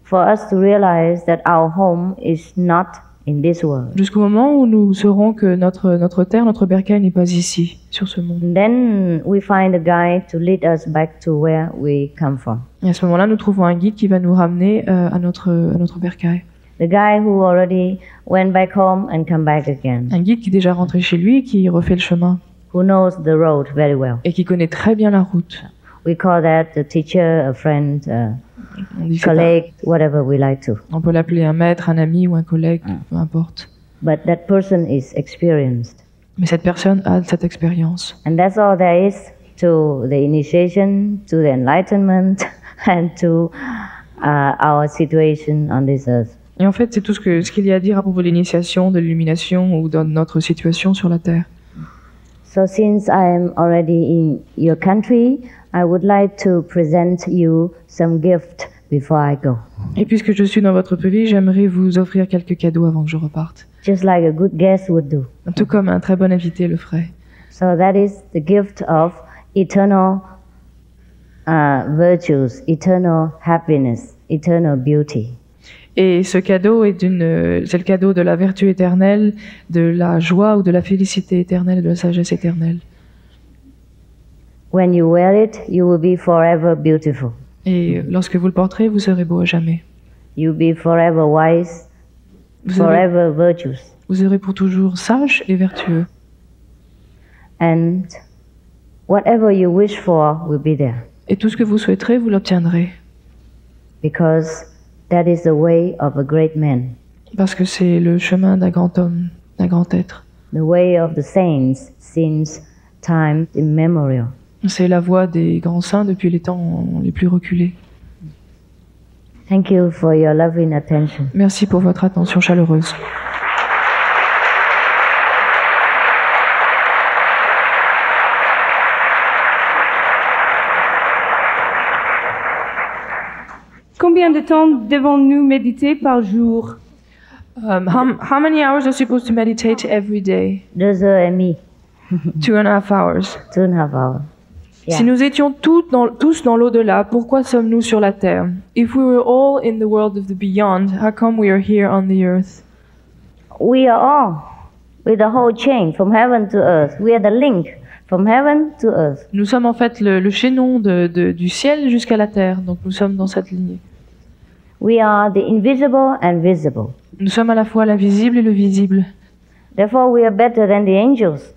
for us to realize that our home is not in this world. Jusqu'au moment où nous saurons que notre terre, notre bercail n'est pas ici, sur ce monde. And then we find a guide to lead us back to where we come from. Et à ce moment-là, nous trouvons un guide qui va nous ramener à notre bercail. The guy who already went back home and come back again. Un guide qui est déjà rentré chez lui et qui refait le chemin. Who knows the road very well. Et qui connaît très bien la route. We call that a teacher, a friend, a colleague, whatever we like to. On peut l'appeler un maître, un ami ou un collègue, peu importe. But that person is experienced. Mais cette personne a cette expérience. And that's all there is to the initiation, to the enlightenment, and to our situation on this earth. Et en fait, c'est tout ce qu'il y a à dire à propos de l'initiation, de l'illumination ou de notre situation sur la Terre. So since I am already in your country, I would like to present you some gift before I go. Et puisque je suis dans votre pays, j'aimerais vous offrir quelques cadeaux avant que je reparte. Just like a good guest would do. Tout comme un très bon invité le ferait. So that is the gift of eternal virtues, eternal happiness, eternal beauty. Et ce cadeau c'est le cadeau de la vertu éternelle, de la joie ou de la félicité éternelle, de la sagesse éternelle. When you wear it, you will be forever beautiful. Et lorsque vous le porterez, vous serez beau à jamais. You'll be forever wise, forever virtuous. Vous serez pour toujours sage et vertueux. And whatever you wish for will be there. Et tout ce que vous souhaiterez, vous l'obtiendrez. Because that is the way of a great man. Parce que c'est le chemin d'un grand homme, d'un grand être. The way of the saints since time immemorial. C'est la voie des grands saints depuis les temps les plus reculés. Thank you for your loving attention. Merci pour votre attention chaleureuse. Combien de temps devons-nous méditer par jour? How many hours are you supposed to meditate every day? 2h30. 2.5 hours. 2.5 hours. Yeah. Si nous étions tous dans l'au-delà, pourquoi sommes-nous sur la terre? If we were all in the world of the beyond, how come we are here on the earth? We are all with the whole chain from heaven to earth. We are the link from heaven to earth. Nous sommes en fait le chaînon du ciel jusqu'à la terre, donc nous sommes dans cette lignée. We are the invisible and visible. Nous sommes à la fois l'invisible et le visible. Therefore, we are better than the angels.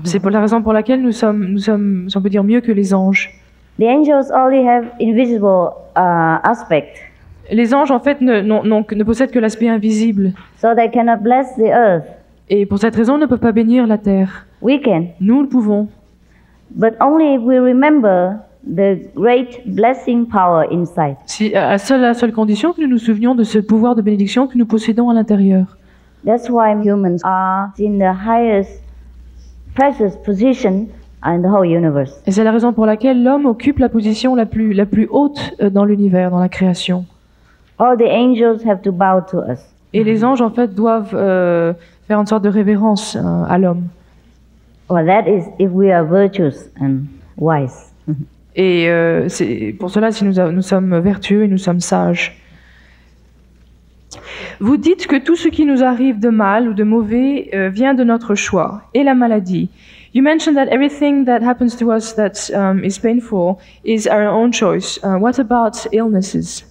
C'est pour la raison pour laquelle nous sommes, si on peut dire, mieux que les anges. The angels only have invisible aspect. Les anges, en fait, ne possèdent que l'aspect invisible. So they cannot bless the earth. Et pour cette raison, ne peuvent pas bénir la terre. We can. Nous le pouvons. But only if we remember the great blessing power inside. Si, à la seule condition que nous nous souvenions de ce pouvoir de bénédiction que nous possédons à l'intérieur. That's why humans are in the highest precious position in the whole universe. Et c'est la raison pour laquelle l'homme occupe la position la plus haute dans l'univers, dans la création. All the angels have to bow to us. Et les anges, en fait, doivent faire une sorte de révérence à l'homme. Well, that is if we are virtuous and wise. Et c'est pour cela si nous sommes vertueux et nous sommes sages. Vous dites que tout ce qui nous arrive de mal ou de mauvais vient de notre choix et la maladie. You mentioned that everything that happens to us that is painful is our own choice. What about illnesses?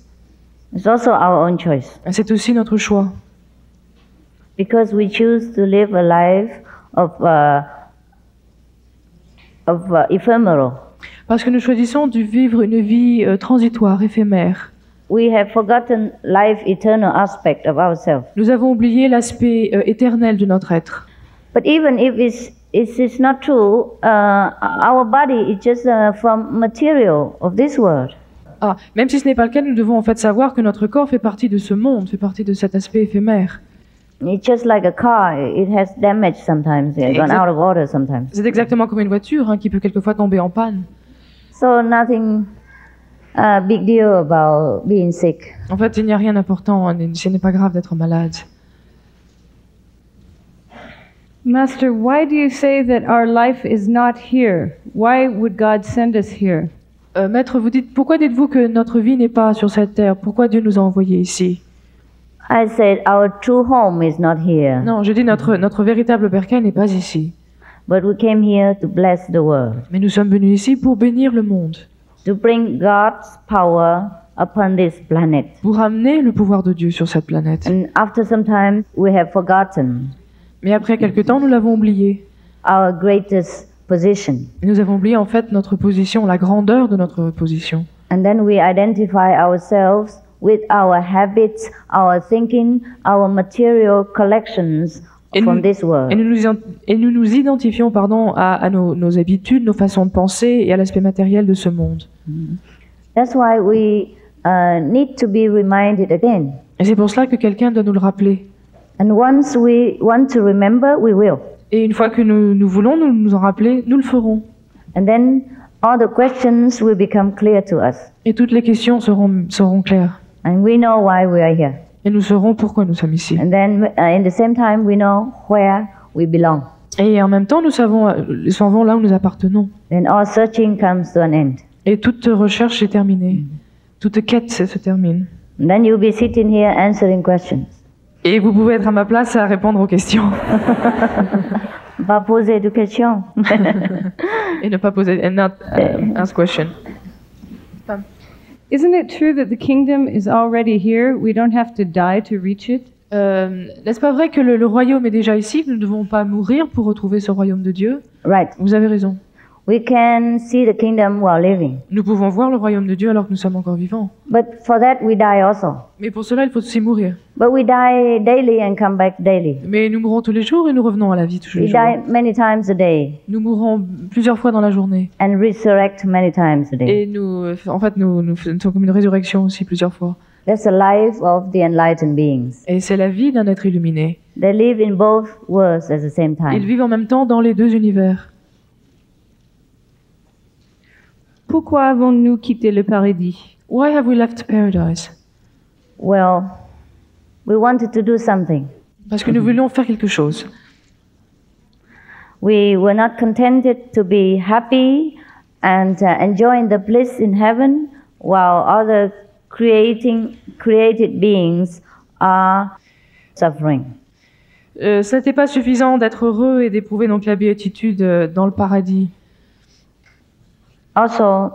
It's also our own choice. C'est aussi notre choix. Because we choose to live a life of ephemeral. Parce que nous choisissons de vivre une vie transitoire, éphémère. We have forgotten life eternal aspect of ourselves. Nous avons oublié l'aspect éternel de notre être. But even if it's not true, our body is just from material of this world. Ah, même si ce n'est pas le cas, nous devons en fait savoir que notre corps fait partie de ce monde, fait partie de cet aspect éphémère. It's just like a car; it has damage sometimes, it's gone out of order sometimes. C'est exactement comme une voiture qui peut quelquefois tomber en panne. So nothing big deal about being sick. En fait, il n'y a rien d'important, ce n'est pas grave d'être malade. Master, why do you say that our life is not here? Why would God send us here? Maître, pourquoi dites-vous que notre vie n'est pas sur cette terre? Pourquoi Dieu nous a envoyés ici? I said our true home is not here. Non, je dis notre véritable bercail n'est pas ici. But we came here to bless the world. Mais nous sommes venus ici pour bénir le monde. To bring God's power upon this planet. Pour amener le pouvoir de Dieu sur cette planète. And after some time, we have forgotten. Mais après quelque temps, nous l'avons oublié. Our greatest position. Nous avons oublié en fait notre position, la grandeur de notre position. And then we identify ourselves with our habits, our thinking, our material collections from this world. Et nous nous identifions à nos habitudes, nos façons de penser et à l'aspect matériel de ce monde. That's why we need to be reminded again. Et c'est pour cela que quelqu'un doit nous le rappeler. And once we want to remember, we will. Et une fois que nous voulons nous en rappeler, nous le ferons. And then all the questions will become clear to us. Et toutes les questions seront claires. And we know why we are here. Et nous saurons pourquoi nous sommes ici. And then in the same time, we know where we belong. Et en même temps, nous savons là où nous appartenons. Then all searching comes to an end. Et toute recherche est terminée. Toute quête se termine. And then you'll be sitting here answering questions. Et vous pouvez être à ma place à répondre aux questions. Pas poser de questions. Et ne pas poser, and not ask question. Isn't it true that the kingdom is already here? We don't have to die to reach it? N'est-ce pas vrai que le royaume est déjà ici, que nous ne devons pas mourir pour retrouver ce royaume de Dieu? Right. Vous avez raison. We can see the kingdom while living. Nous pouvons voir le royaume de Dieu alors que nous sommes encore vivants. But for that we die also. Mais pour cela, il faut aussi mourir. But we die daily and come back daily. Mais nous mourrons tous les jours et nous revenons à la vie tous les We jours. die many times a day. Nous mourrons plusieurs fois dans la journée. And resurrect many times a day. Et nous faisons comme une résurrection aussi plusieurs fois. That's the life of the enlightened beings. Et c'est la vie d'un être illuminé. They live in both worlds at the same Ils time. vivent en même temps dans les deux univers. Pourquoi avons-nous quitté le paradis? Why have we left paradise? Well, we wanted to do something. Parce que nous voulions faire quelque chose. We were not contented to be happy and enjoying the bliss in heaven while other created beings are suffering. Ce n'était pas suffisant d'être heureux et d'éprouver donc la béatitude dans le paradis. Also,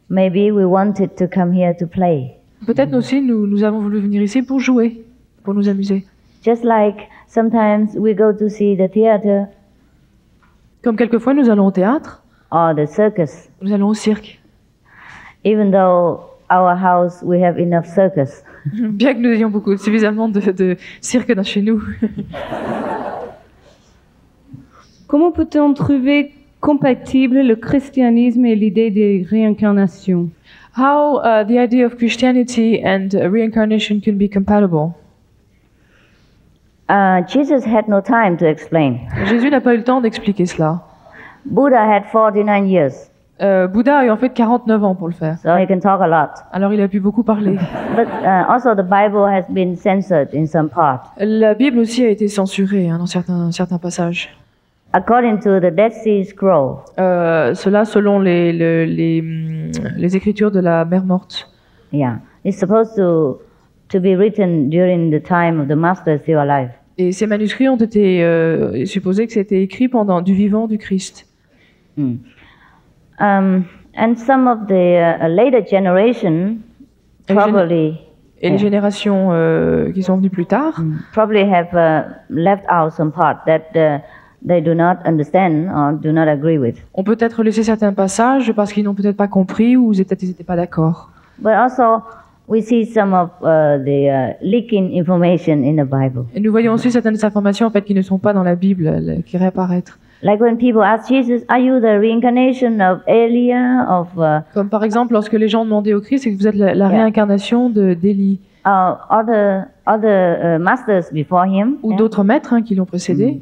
maybe we wanted to come here to play. Peut-être aussi nous avons voulu venir ici pour jouer, pour nous amuser. Just like sometimes we go to see the theater Comme quelquefois nous allons au théâtre, or the circus. nous allons au cirque. Even though our house we have enough circus. Bien que nous ayons suffisamment de cirque dans chez nous. Comment peut-on trouver compatible le christianisme et l'idée de réincarnation? How the idea of Christianity and reincarnation can be compatible? Jesus had no time to explain. Jésus n'a pas eu le temps d'expliquer cela. Buddha had 49 years, Bouddha a eu en fait 49 ans pour le faire. so he can talk a lot. Alors il a pu beaucoup parler. But also the Bible has been censored in some parts. La Bible aussi a été censurée dans certains passages. According to the Dead Sea Scroll, Cela selon les écritures de la mer morte. yeah, it's supposed to be written during the time of the Master still alive. Et ces manuscrits ont été supposés que c'était écrit pendant du vivant du Christ. And some of the later generation probably Et les générations qui sont venues plus tard have left out some part that they do not understand or do not agree with. ont peut-être laissé certains passages parce qu'ils n'ont peut-être pas compris ou peut-être ils n'étaient pas d'accord. But also, we see some of the leaking information in the Bible. Et nous voyons aussi certaines informations en fait qui ne sont pas dans la Bible, qui réapparaître. Like when people ask Jesus, "Are you the reincarnation of Elia, of Comme par exemple lorsque les gens demandaient au Christ, c'est que vous êtes la réincarnation d'Élie other masters before him?" ou d'autres maîtres qui l'ont précédé.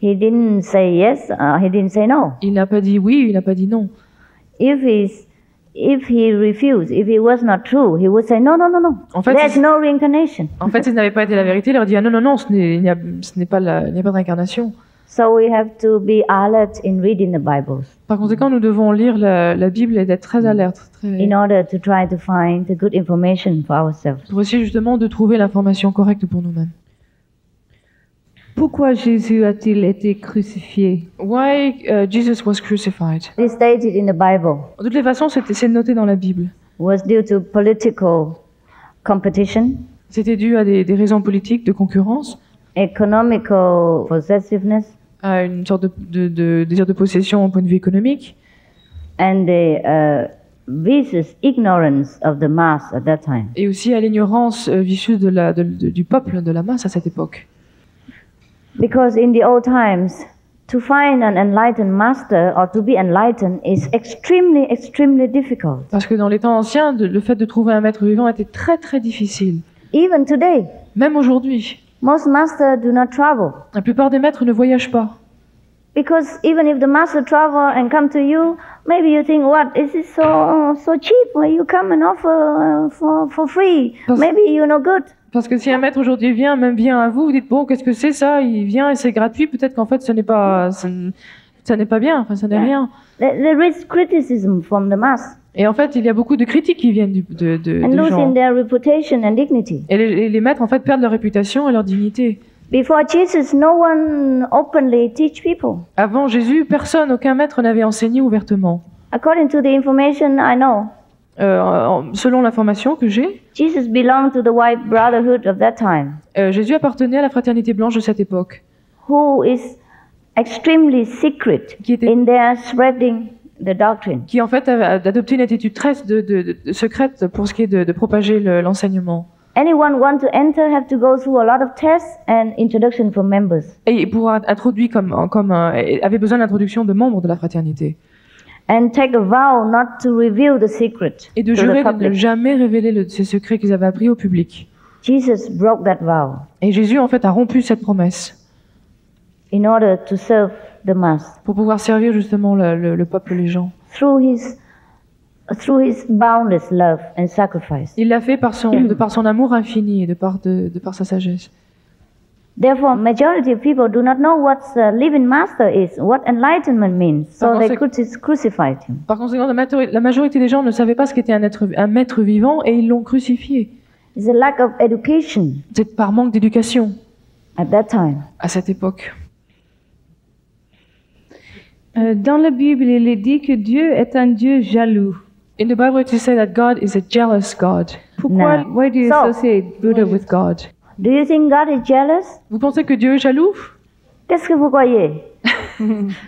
He didn't say yes. He didn't say no. Il n'a pas dit oui, il n'a pas dit non. If he refused, if it was not true, he would say no. En fait, There's no reincarnation. En fait, s'il n'avait pas été la vérité, il leur dit ah non, il n'y a pas de réincarnation. So we have to be alert in reading the Bibles Par conséquent, nous devons lire la Bible et d'être très alertes in order to try to find the good information for ourselves. pour essayer justement de trouver l'information correcte pour nous-mêmes. Pourquoi Jésus a-t-il été crucifié? Why Jesus was crucified? It is stated in the Bible. De toutes les façons, c'est noté dans la Bible. Was due to political competition, C'était dû à des raisons politiques, de concurrence, economical possessiveness, à une sorte de désir de possession au point de vue économique, and the vicious ignorance of the mass at that time. et aussi à l'ignorance vicieuse du peuple, de la masse à cette époque. Because in the old times, to find an enlightened master or to be enlightened is extremely difficult. Parce que dans les temps anciens, le fait de trouver un maître vivant était très très difficile. Even today, Même aujourd'hui, most masters do not travel. la plupart des maîtres ne voyagent pas. Because even if the master travel and come to you, maybe you think, what, is it so cheap? Well, you come and offer for free. Parce- Maybe you're no good. Parce que si un maître aujourd'hui vient, même vient à vous, vous dites bon, qu'est-ce que c'est ça? Il vient et c'est gratuit. Peut-être qu'en fait, ce n'est pas bien. Enfin, ça n'est rien. There is criticism from the mass Et en fait, il y a beaucoup de critiques qui viennent and de gens. losing their reputation and dignity. Et les maîtres, en fait, perdent leur réputation et leur dignité. Before Jesus, no one openly teach people. Avant Jésus, personne, aucun maître n'avait enseigné ouvertement. According to the information I know, Selon l'information que j'ai, Jesus belonged to the white brotherhood of that time, Jésus appartenait à la fraternité blanche de cette époque, who is extremely secret Qui était- in their spreading the doctrine. qui en fait a adopté une attitude très secrète pour ce qui est de propager l'enseignement. Anyone want to enter have to go through a lot of tests and introduction for members. Et pour être introduit avait besoin d'introduction de membres de la fraternité. And take a vow not to reveal the secret Et de to the jurer de ne public. jamais révéler ces secrets qu'ils avaient appris au public. Jesus broke that vow Et Jésus en fait a rompu cette promesse in order to serve the mass pour pouvoir servir justement le peuple, les gens. through his boundless love and sacrifice. Il l'a fait de par son amour infini et de par sa sagesse. Therefore, majority of people do not know what living master is, what enlightenment means, so Par they conséquent- crucified him. Par conséquent, la majorité des gens ne savaient pas ce qu'était un maître vivant et ils l'ont crucifié. It's a lack of education C'est par manque d'éducation at that time. à cette époque. Dans la Bible, il est dit que Dieu est un Dieu jaloux. In the Bible, it is said that God is a jealous God. Pourquoi? No. Why do you So- associate Buddha with God? Do you think God is jealous? Vous pensez que Dieu est jaloux? Qu'est-ce que vous croyez?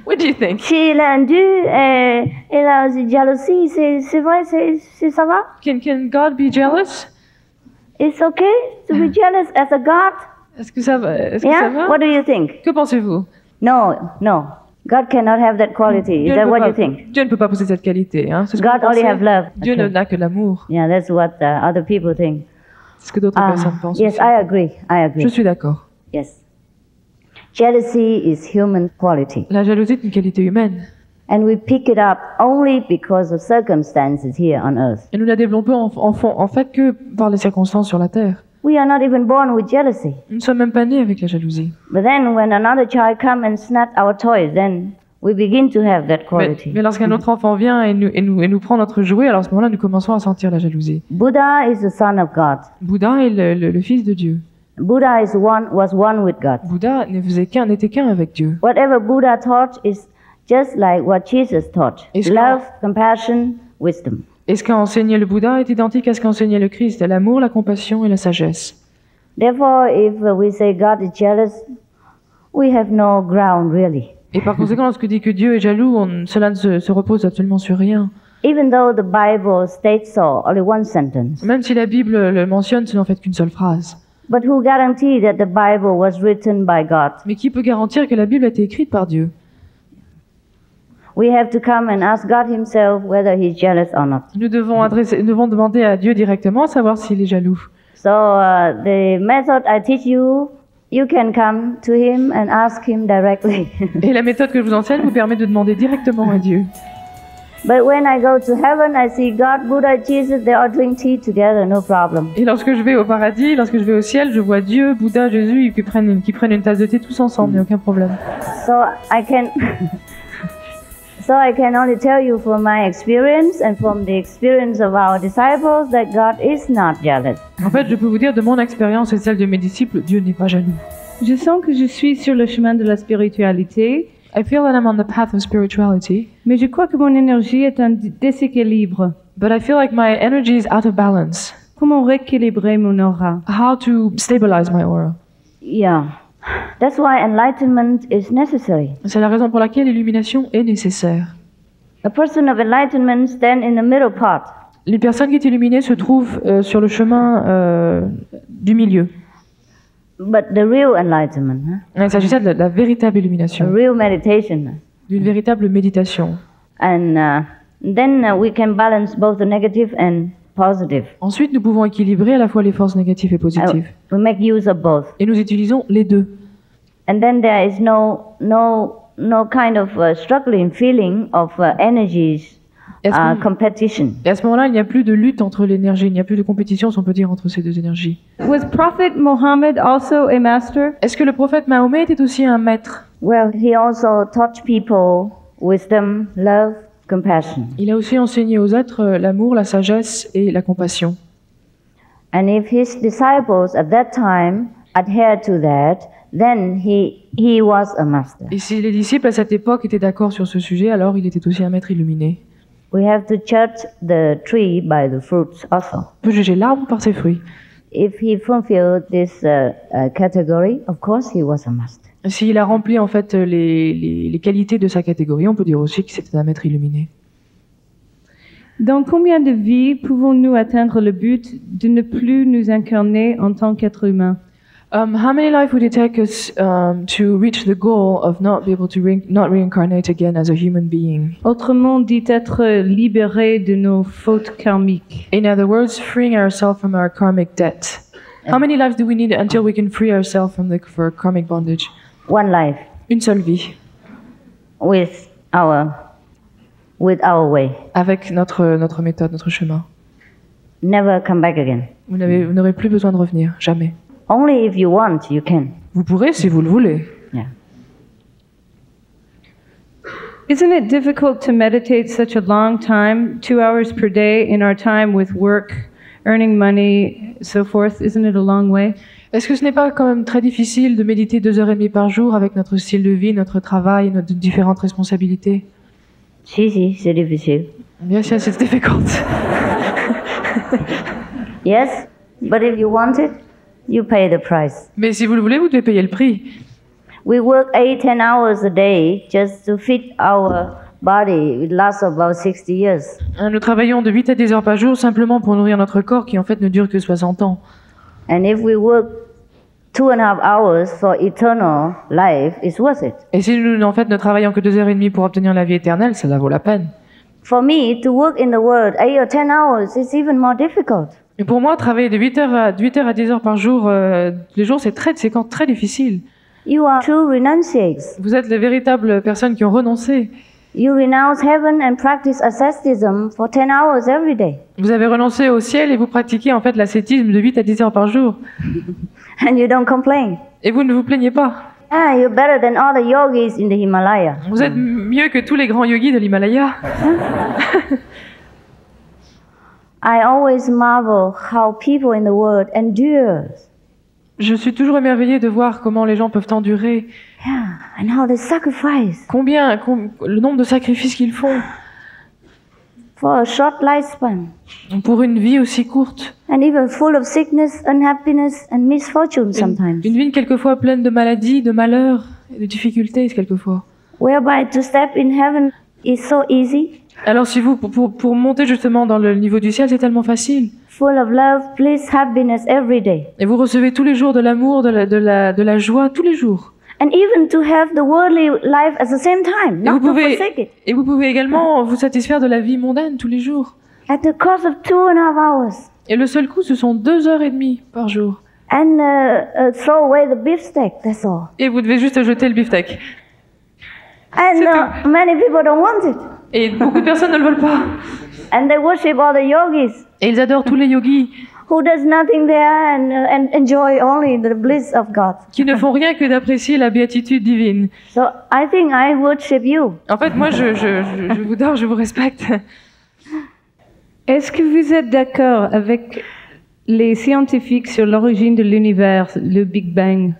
What do you think? S'il a un Dieu et la jalousie, c'est vrai, ça va? Can God be jealous? It's okay to be jealous as a God? Est-ce que ça va? Est-ce que ça Yeah? va? What do you think? Que pensez-vous? No. God cannot have that quality. Is Dieu that ne what peut you pas- think? Dieu ne peut pas posséder cette qualité. Hein. C'est ce que God vous only pensez. have love. Dieu Okay. n'a que l'amour. Yeah, that's what other people think. C'est ce que d'autres personnes pensent. Yes, aussi. I agree. I agree. Je suis d'accord. Yes. Jealousy is human quality. La jalousie est une qualité humaine. And we pick it up only because of circumstances here on earth. Et nous la développons en fait que par les circonstances sur la terre. We are not even born with jealousy. Nous ne sommes même pas nés avec la jalousie. But then when another child comes and snatch our toys, then we begin to have that Mais, quality. mais lorsqu'un autre enfant vient et nous prend notre jouet, alors à ce moment-là, nous commençons à sentir la jalousie. Buddha is the son of God. Bouddha est le fils de Dieu. Buddha was one with God. Bouddha n'était qu'un avec Dieu. Whatever Buddha taught is just like what Jesus taught. Est-ce Love, compassion, wisdom. Et ce qu'a enseigné le Bouddha est identique à ce qu'a enseigné le Christ, l'amour, la compassion et la sagesse. Therefore, if we say God is jealous, we have no ground really. Et par conséquent, lorsque dit que Dieu est jaloux, cela ne se repose absolument sur rien. Even though the Bible states so, only one sentence. Même si la Bible le mentionne, ce n'en fait qu'une seule phrase. But who guaranteed that the Bible was written by God? Mais qui peut garantir que la Bible a été écrite par Dieu? We have to come and ask God himself whether he's jealous or not. Nous devons demander à Dieu directement à savoir s'il est jaloux. So the method I teach you, you can come to him and ask him directly. Et la méthode que je vous enseigne vous permet de demander directement à Dieu. But when I go to heaven, I see God, Buddha, Jesus, they all drink tea together, no problem. Et lorsque je vais au paradis, lorsque je vais au ciel, je vois Dieu, Bouddha, Jésus qui prennent une tasse de thé tous ensemble, il n'y a aucun problème. So I can So I can only tell you from my experience and from the experience of our disciples that God is not jealous. En fait, je peux vous dire de mon expérience et celle de mes disciples, Dieu n'est pas jaloux. Je sens que je suis sur le chemin de la spiritualité, I feel that I'm on the path of spirituality, mais je crois que mon énergie est en déséquilibre. but I feel like my energy is out of balance. Comment rééquilibrer mon aura? How to stabilize my aura? Yeah. That's why enlightenment is necessary. C'est la raison pour laquelle l'illumination est nécessaire. A person of enlightenment stands in the middle part. Les personnes qui sont illuminées se trouvent sur le chemin du milieu. But the real enlightenment, Il s'agissait de la véritable a illumination, real meditation. d'une véritable méditation. And then we can balance both the negative and positive. Ensuite, nous pouvons équilibrer à la fois les forces négatives et positives. We make use of both. Et nous utilisons les deux. And then there is no kind of struggling feeling of energies Est-ce que- competition. Et à ce moment-là, il n'y a plus de lutte entre l'énergie, il n'y a plus de compétition, si on peut dire, entre ces deux énergies. Was Prophet Muhammad also a master? Est-ce que le prophète Mahomet était aussi un maître? Well, he also taught people wisdom, love, compassion. Il a aussi enseigné aux êtres l'amour, la sagesse et la compassion. And if his disciples at that time adhered to that, then he was a master. Et si les disciples à cette époque étaient d'accord sur ce sujet, alors il était aussi un maître illuminé. We have to judge the tree by the fruits also. On peut juger l'arbre par ses fruits. If he fulfilled this category, of course he was a master. S'il a rempli en fait les qualités de sa catégorie, on peut dire aussi que c'était un maître illuminé. Dans combien de vies pouvons-nous atteindre le but de ne plus nous incarner en tant qu'être humain? How many lives would it take us to reach the goal of not be able to not reincarnate again as a human being? Autrement dit, être libéré de nos fautes karmiques. In other words, freeing ourselves from our karmic debt. How many lives do we need until we can free ourselves from for karmic bondage? One life Une seule vie, with our way. avec notre méthode, notre chemin. Never come back again. Vous n'aurez plus besoin de revenir, jamais. Only if you want, you can. Vous pourrez si vous le voulez. Yeah. Isn't it difficult to meditate such a long time, 2 hours per day in our time with work, earning money, so forth? Isn't it a long way? Est-ce que ce n'est pas quand même très difficile de méditer 2h30 par jour avec notre style de vie, notre travail, nos différentes responsabilités? Si, c'est difficile. Yes, yes, it's difficult. Yes, but if you want it, you pay the price. Mais si vous le voulez, vous devez payer le prix. We work 8-10 hours a day just to fit our body. It lasts about 60 years. Nous travaillons de 8 à 10 heures par jour simplement pour nourrir notre corps qui en fait ne dure que 60 ans. And if we work 2.5 hours for eternal life is worth it. Et si nous, en fait, ne travaillons que 2h30 pour obtenir la vie éternelle, cela vaut la peine. For me, to work in the Word 8 or 10 hours is even more difficult. Et pour moi, travailler de 8h à 10h par jour, tous les jours, c'est très difficile. You are true renunciates. Vous êtes les véritables personnes qui ont renoncé. You renounce heaven and practice asceticism for 10 hours every day. Vous avez renoncé au ciel et vous pratiquez en fait l'ascétisme de 8 à 10 heures par jour. And you don't complain. Et vous ne vous plaignez pas. Ah, you're better than all the yogis in the Himalaya. Vous êtes mieux que tous les grands yogis de l'Himalaya. I always marvel how people in the world endure. Je suis toujours émerveillée de voir comment les gens peuvent endurer. Yeah, and how they sacrifice Le nombre de sacrifices qu'ils font for a short lifespan. pour une vie aussi courte. And even full of sickness, unhappiness, and misfortune sometimes. Une vie quelquefois pleine de maladies, de malheurs et de difficultés quelquefois. Whereby to step in heaven is so easy. Alors si vous, pour monter justement dans le niveau du ciel, c'est tellement facile. Full of love, bliss, happiness every day. Et vous recevez tous les jours de l'amour, de la joie, tous les jours. And even to have the worldly life at the same time, not to forsake it. Et vous pouvez également vous satisfaire de la vie mondaine tous les jours. At the cost of 2.5 hours. Et le seul coût, ce sont 2h30 par jour. And throw away the beefsteak, that's all. Et vous devez juste jeter le beefsteak. And many people don't want it. Et beaucoup de personnes ne le veulent pas. And they worship all the yogis. Et ils adorent tous les yogis. Who does nothing there and enjoy only the bliss of God. Qui ne font rien que d'apprécier la béatitude divine. So I think I worship you. En fait, moi, je vous adore, je vous respecte. Est-ce que vous êtes d'accord avec les scientifiques sur l'origine de l'univers, le Big Bang?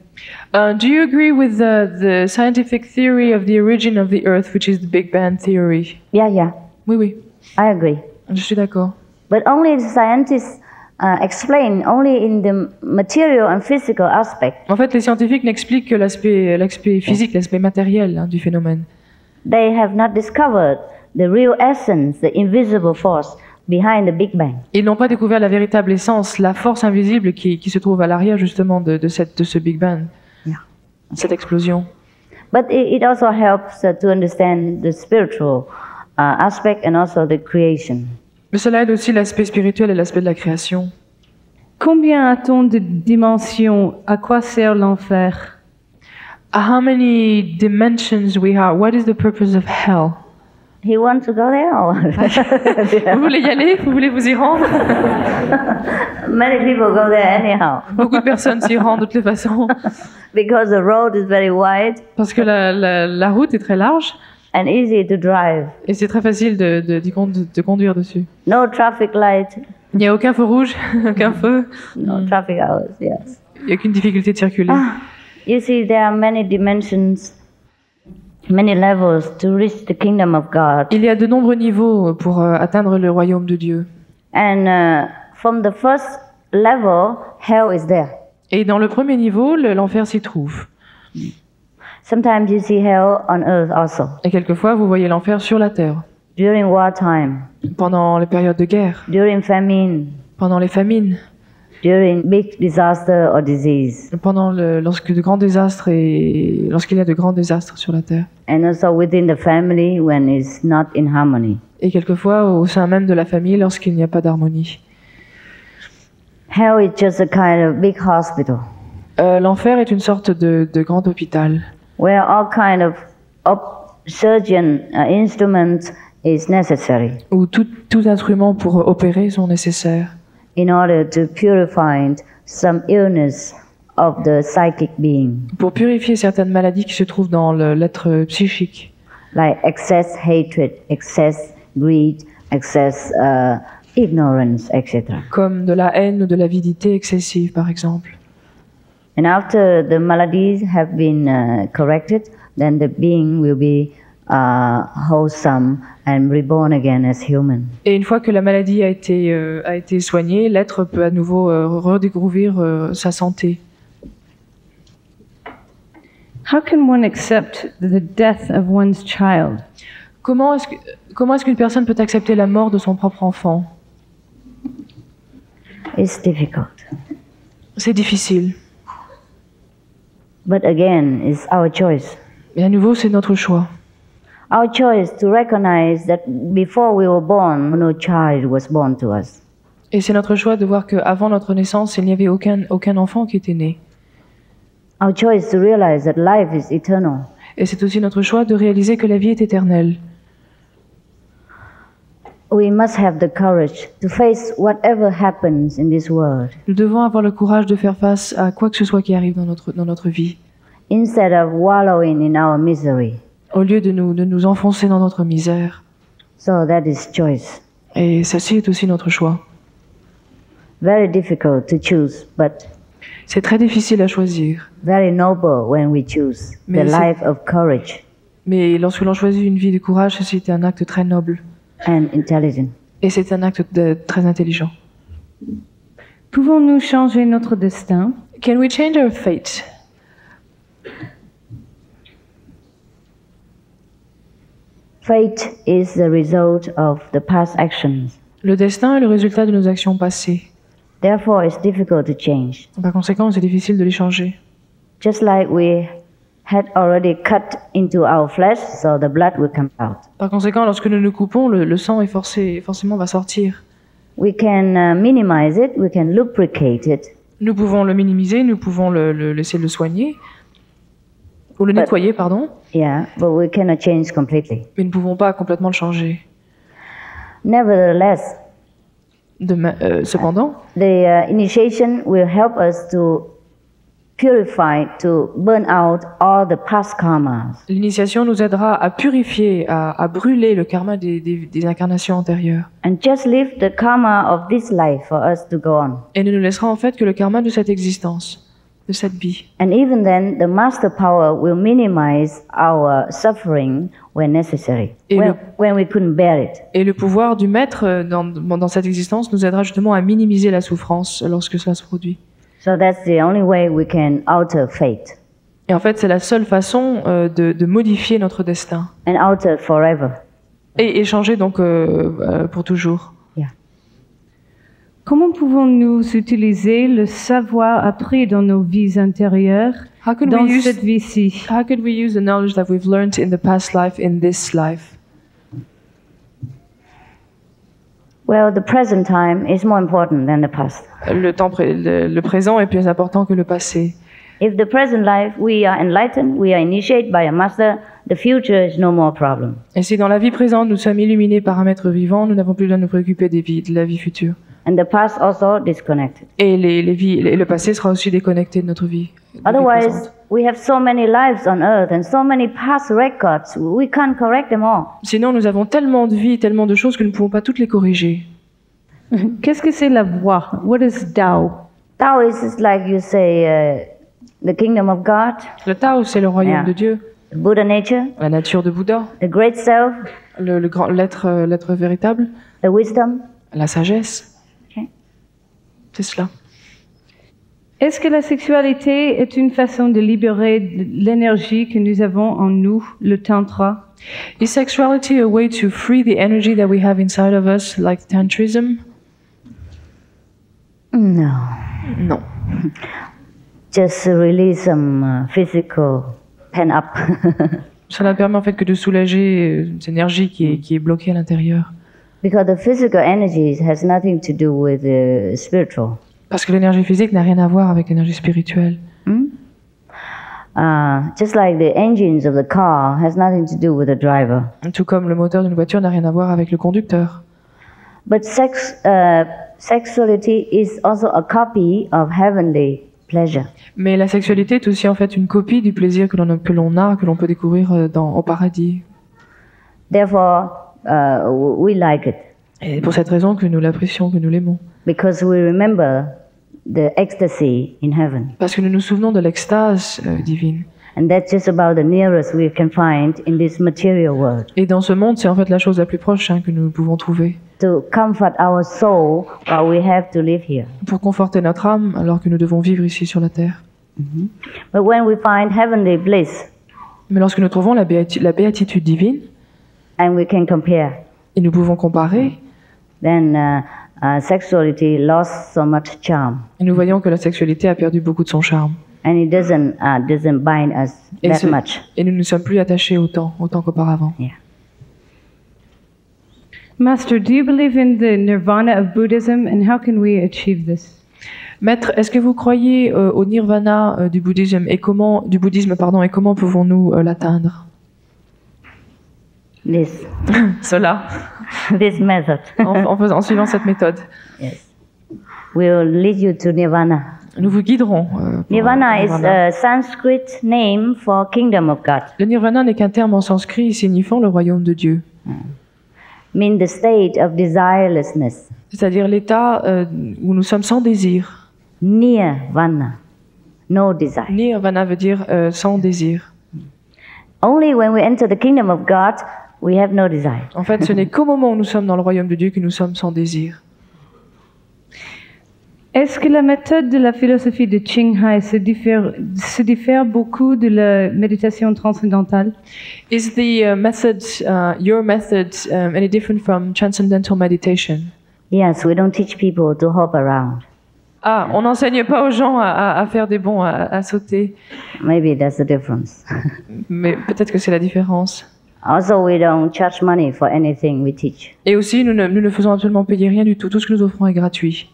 Do you agree with the scientific theory of the origin of the Earth, which is the Big Bang theory? Yeah. Oui. I agree. Je suis d'accord. But only the scientists explain only in the material and physical aspect. En fait, les scientifiques n'expliquent que l'aspect physique, l'aspect matériel du phénomène. They have not discovered the real essence, the invisible force behind the Big Bang. Ils n'ont pas découvert la véritable essence, la force invisible qui se trouve à l'arrière justement de ce Big Bang, cette explosion. But it also helps to understand the spiritual aspect and also the creation. Mais cela aide aussi l'aspect spirituel et l'aspect de la création. Combien a-t-on de dimensions? À quoi sert l'enfer? How many dimensions we have? What is the purpose of hell? He wants to go there? Or Vous voulez y aller? Vous voulez vous y rendre? Many people go there anyhow. Beaucoup de personnes s'y rendent de toutes les façons. Because the road is very wide. Parce que la route est très large. And easy to drive. Et c'est très facile de conduire dessus. No traffic light. Il n'y a aucun feu rouge, aucun feu. No traffic hours, yes. Il n'y a aucune difficulté de circuler. You see, there are many dimensions, many levels to reach the kingdom of God. Il y a de nombreux niveaux pour atteindre le royaume de Dieu. And from the first level, hell is there. Et dans le premier niveau, l'enfer s'y trouve. Sometimes you see hell on earth also. Et quelquefois, vous voyez l'enfer sur la terre. During wartime. Pendant les périodes de guerre. During famine. Pendant les famines. During big disaster or disease. Pendant lorsqu'il y a de grands désastres sur la terre. And also within the family when it's not in harmony. Et quelquefois au sein même de la famille lorsqu'il n'y a pas d'harmonie. Hell is just a kind of big hospital. L'enfer est une sorte de grand hôpital. Where all kind of surgeon instruments is necessary. Où tout instrument pour opérer sont nécessaires. In order to purify some illness of the psychic being. Pour purifier certaines maladies qui se trouvent dans l'être psychique. Like excess hatred, excess greed, excess ignorance, etc. Comme de la haine ou de l'avidité excessive, par exemple. And after the maladies have been corrected, then the being will be wholesome and reborn again as human. Et une fois que la maladie a été soignée, l'être peut à nouveau redécouvrir sa santé. How can one accept the death of one's child? Comment est-ce qu'une personne peut accepter la mort de son propre enfant? It's difficult. C'est difficile. But again, it's our choice. Et à nouveau, c'est notre choix. Our choice to recognize that before we were born, no child was born to us. Et c'est notre choix de voir qu'avant notre naissance, il n'y avait aucun enfant qui était né. Our choice to realize that life is eternal. Et c'est aussi notre choix de réaliser que la vie est éternelle. We must have the courage to face whatever happens in this world, Nous devons avoir le courage de faire face à quoi que ce soit qui arrive dans notre vie, instead of wallowing in our misery. au lieu de nous enfoncer dans notre misère. So that is choice. Et ceci est aussi notre choix. Very difficult to choose, but C'est très difficile à choisir, very noble when we choose the Mais c'est- life of courage mais lorsque l'on choisit une vie de courage, c'est un acte très noble. and intelligence. Et c'est un acte très intelligent. Pouvons-nous changer notre destin? Can we change our fate? Fate is the result of the past actions. Le destin est le résultat de nos actions passées. Therefore, it's difficult to change. Par conséquent, c'est difficile de les changer. Just like we had already cut into our flesh, so the blood will come out. Par conséquent, lorsque nous nous coupons, le sang est forcément va sortir. We can minimize it, we can lubricate it, Nous pouvons le minimiser, nous pouvons laisser le soigner, ou le nettoyer, pardon, yeah, but we cannot change completely. mais nous ne pouvons pas complètement le changer. Nevertheless, Cependant, the initiation will help us to purify, to burn out all the past karmas. l'initiation nous aidera à purifier, à brûler le karma des incarnations antérieures. And just leave the karma of this life for us to go on. Et ne nous laissera en fait que le karma de cette existence, de cette vie. And even then, the master power will minimize our suffering when necessary, Et when we couldn't bear it. Et le pouvoir du maître dans cette existence nous aidera justement à minimiser la souffrance lorsque cela se produit. So that's the only way we can alter fate Et en fait, c'est la seule façon de modifier notre destin and alter forever. et changer donc pour toujours. Comment pouvons-nous utiliser le savoir appris dans nos vies antérieures How could dans we cette vie-ci? How could we use the knowledge that we've learned in the past life in this life? Well, the present time is more important than the past. Le présent est plus important que le passé. If the present life we are enlightened, we are initiated by a master, the future is no more problem. Et si dans la vie présente nous sommes illuminés par un maître vivant, nous n'avons plus besoin de nous préoccuper de la vie future. And the past also disconnected. Et le passé sera aussi déconnecté de notre vie. de vie Otherwise, présente. we have so many lives on earth and so many past records, we can't correct them all. Sinon, nous avons tellement de vies, tellement de choses que nous ne pouvons pas toutes les corriger. Qu'est-ce que c'est la voie? What is Tao? Tao is like you say, the kingdom of God, Le Tao, c'est le royaume Yeah. de Dieu, the Buddha nature, la nature de Bouddha, the great self, le grand l'être véritable, the wisdom. la sagesse. Okay. C'est cela. Est-ce que la sexualité est une façon de libérer l'énergie que nous avons en nous, le tantra? Is sexuality a way to free the energy that we have inside of us, like tantrism? No, Non. just release some physical pen up. Cela permet en fait que de soulager cette énergie qui est bloquée à l'intérieur. Because the physical energy has nothing to do with the spiritual. Parce que l'énergie physique n'a rien à voir avec l'énergie spirituelle. Just like the engines of the car has nothing to do with the driver. Tout comme le moteur d'une voiture n'a rien à voir avec le conducteur. But sexuality is also a copy of heavenly pleasure. Mais la sexualité est aussi en fait une copie du plaisir que l'on peut découvrir au paradis. Therefore, we like it Et pour cette raison que nous l'apprécions, que nous l'aimons. because we remember the ecstasy in heaven. Parce que nous nous souvenons de l'extase divine. And that's just about the nearest we can find in this material world. Et dans ce monde, c'est en fait la chose la plus proche que nous pouvons trouver. To comfort our soul while we have to live here. Pour conforter notre âme alors que nous devons vivre ici sur la terre. But when we find heavenly bliss Mais lorsque nous trouvons la béatitude divine, and we can compare, et nous pouvons comparer, then sexuality lost so much charm, Et nous voyons que la sexualité a perdu beaucoup de son charme. and it doesn't bind us Et, that much. et nous ne nous sommes plus attachés autant qu'auparavant. Yeah. Master, do you believe in the nirvana of Buddhism, and how can we achieve this? Maître, est-ce que vous croyez au nirvana du bouddhisme et comment pouvons-nous l'atteindre? This Cela, this method en suivant cette méthode. yes, will lead you to nirvana. Nous vous guiderons. Nirvana is nirvana. a Sanskrit name for kingdom of God. Le nirvana n'est qu'un terme en sanskrit signifiant le royaume de Dieu, Mean the state of desirelessness. c'est-à-dire l'état où nous sommes sans désir. Nirvana, no desire. Nirvana veut dire sans désir. Only when we enter the kingdom of God, we have no desire. En fait, ce n'est qu'au moment où nous sommes dans le royaume de Dieu que nous sommes sans désir. Est-ce que la méthode de la philosophie de Qinghai se diffère beaucoup de la méditation transcendantale? Is the method, your method, any different from transcendental meditation? Yes, we don't teach people to hop around. Ah, on n'enseigne pas aux gens à faire des bonds, à sauter. Maybe that's the difference. Mais peut-être que c'est la différence. Also, we don't charge money for anything we teach. Et aussi, nous ne faisons absolument payer rien du tout. Tout ce que nous offrons est gratuit.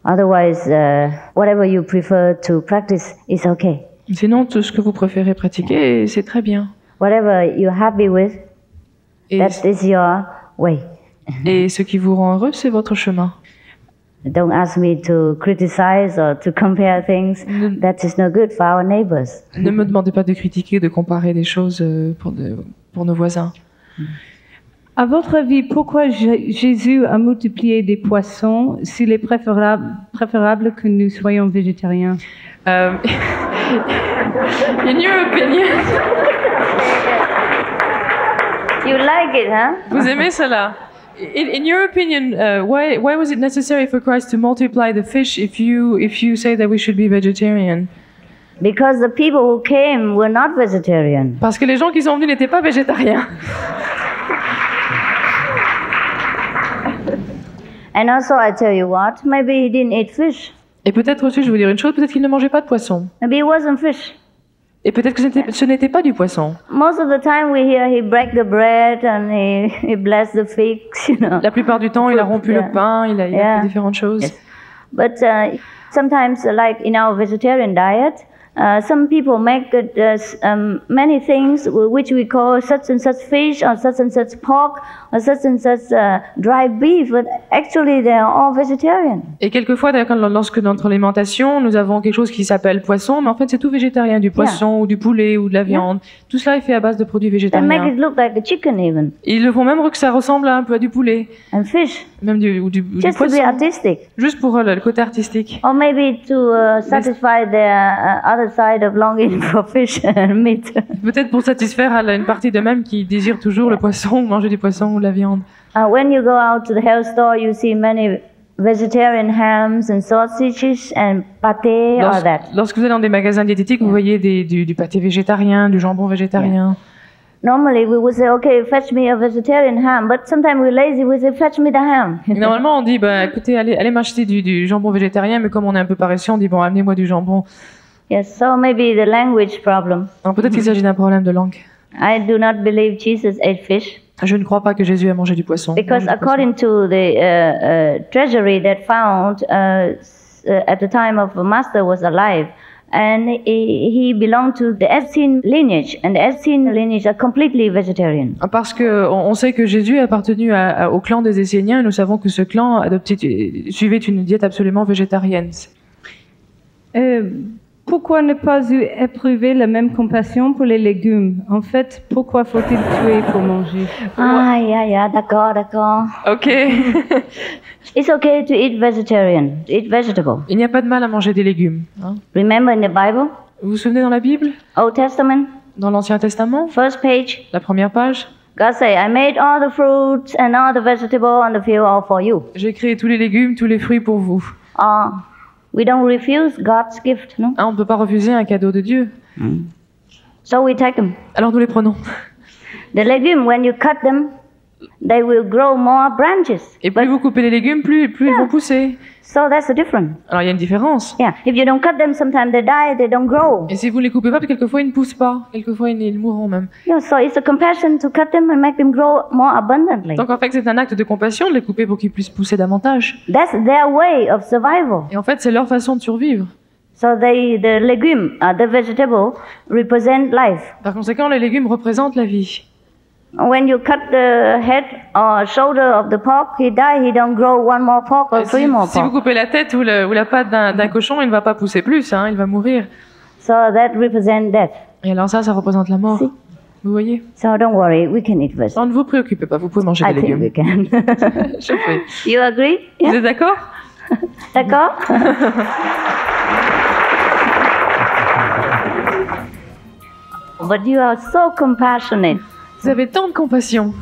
Otherwise, whatever you prefer to practice is okay. Sinon, tout ce que vous préférez pratiquer, c'est très bien. Whatever you're happy with, Et, that is your way. et ce qui vous rend heureux, c'est votre chemin. Don't ask me to criticize or to compare things. That is no good for our neighbors. Ne me demandez pas de critiquer, de comparer des choses pour nos voisins. À votre avis, pourquoi Jésus a multiplié des poissons s'il est préférable que nous soyons végétariens? In your opinion, You like it, huh? vous aimez cela? In your opinion, why was it necessary for Christ to multiply the fish if you say that we should be vegetarian? Because the people who came were not vegetarian. Parce que les gens qui sont venus n'étaient pas végétariens. And also, I tell you what, maybe he didn't eat fish. Et peut-être aussi, je vais vous dire une chose, peut-être qu'il ne mangeait pas de poisson. Maybe it wasn't fish. Et peut-être que ce n'était pas du poisson. Most of the time we hear he break the bread and he bless the figs, you know. La plupart du temps, il a rompu Yeah. le pain, il a Yeah. fait différentes choses. Yes. But sometimes, like in our vegetarian diet, some people make many things which we call such and such fish or such and such pork or such and such dry beef, but actually they are all vegetarian. Et quelquefois, d'ailleurs, lorsque dans notre alimentation, nous avons quelque chose qui s'appelle poisson, mais en fait, c'est tout végétarien, du poisson ou du poulet ou de la viande. Tout cela est fait à base de produits They make végétariens. it look like a chicken even, Ils le font même que ça ressemble un peu à du poulet, and fish, même du just to be poisson, artistic. juste pour le côté artistique. Or maybe to satisfy their other side of longing for fish and meat. Peut-être pour satisfaire une partie d'eux-mêmes qui désire toujours le poisson, ou manger du poisson ou de la viande. When you go out to the health store, you see many vegetarian hams and sausages and pâté, all that. Lorsque vous allez dans des magasins diététiques, vous voyez du pâté végétarien, du jambon végétarien. Normally, we would say, okay, fetch me a vegetarian ham, but sometimes we're lazy, we say, fetch me the ham. Et normalement, on dit, bah, écoutez, allez m'acheter du jambon végétarien, mais comme on est un peu paresseux, on dit, bon, amenez-moi du jambon. Yes, so maybe the language problem. Alors peut-être qu'il s'agit d'un problème de langue. I do not believe Jesus ate fish, Je ne crois pas que Jésus a mangé du poisson. because according to the treasury that found at the time of the master was alive, and he belonged to the Essene lineage, and the Essene lineage are completely vegetarian. Parce que on sait que Jésus a appartenu au clan des Esséniens, et nous savons que ce clan suivait une diète absolument végétarienne. Pourquoi ne pas éprouver la même compassion pour les légumes? En fait, pourquoi faut-il tuer pour manger? Ah, yeah, d'accord. Ok. It's okay to eat vegetarian, to eat vegetable. Il n'y a pas de mal à manger des légumes. Hein. Remember in the Bible, Vous vous souvenez dans la Bible, Old Testament, dans l'Ancien Testament, first page, la première page, God say, I made all the fruits and all the vegetables on the field all for you. j'ai créé tous les légumes, tous les fruits pour vous. We don't refuse God's gift, no? Ah, on ne peut pas refuser un cadeau de Dieu. So we take them. Alors nous les prenons. The legume, when you cut them, they will grow more branches. Et plus vous coupez les légumes, plus ils vont pousser. So that's the difference. Alors il y a une différence. Yeah. If you don't cut them, sometimes they die, they don't grow. Et si vous ne les coupez pas, quelquefois ils ne poussent pas. Quelquefois ils mourront même. Yeah, so it's a compassion to cut them and make them grow more abundantly. Donc en fait c'est un acte de compassion de les couper pour qu'ils puissent pousser davantage. That's their way of survival. Et en fait c'est leur façon de survivre. So the legume, the vegetable, represent life. Par conséquent les légumes représentent la vie. When you cut the head or shoulder of the pork, he die. He don't grow one more pork or three more Si vous pork. coupez la tête ou la patte d'un cochon, il ne va pas pousser plus, hein, il va mourir. So that represent death. Et alors ça représente la mort. Si. Vous voyez? So don't worry, we can eat vegetables. Alors ne vous préoccupez pas, vous pouvez manger I des think légumes. we can. Je fais. You agree? Vous Yeah? êtes d'accord? D'accord? But you are so compassionate. Vous avez tant de compassion.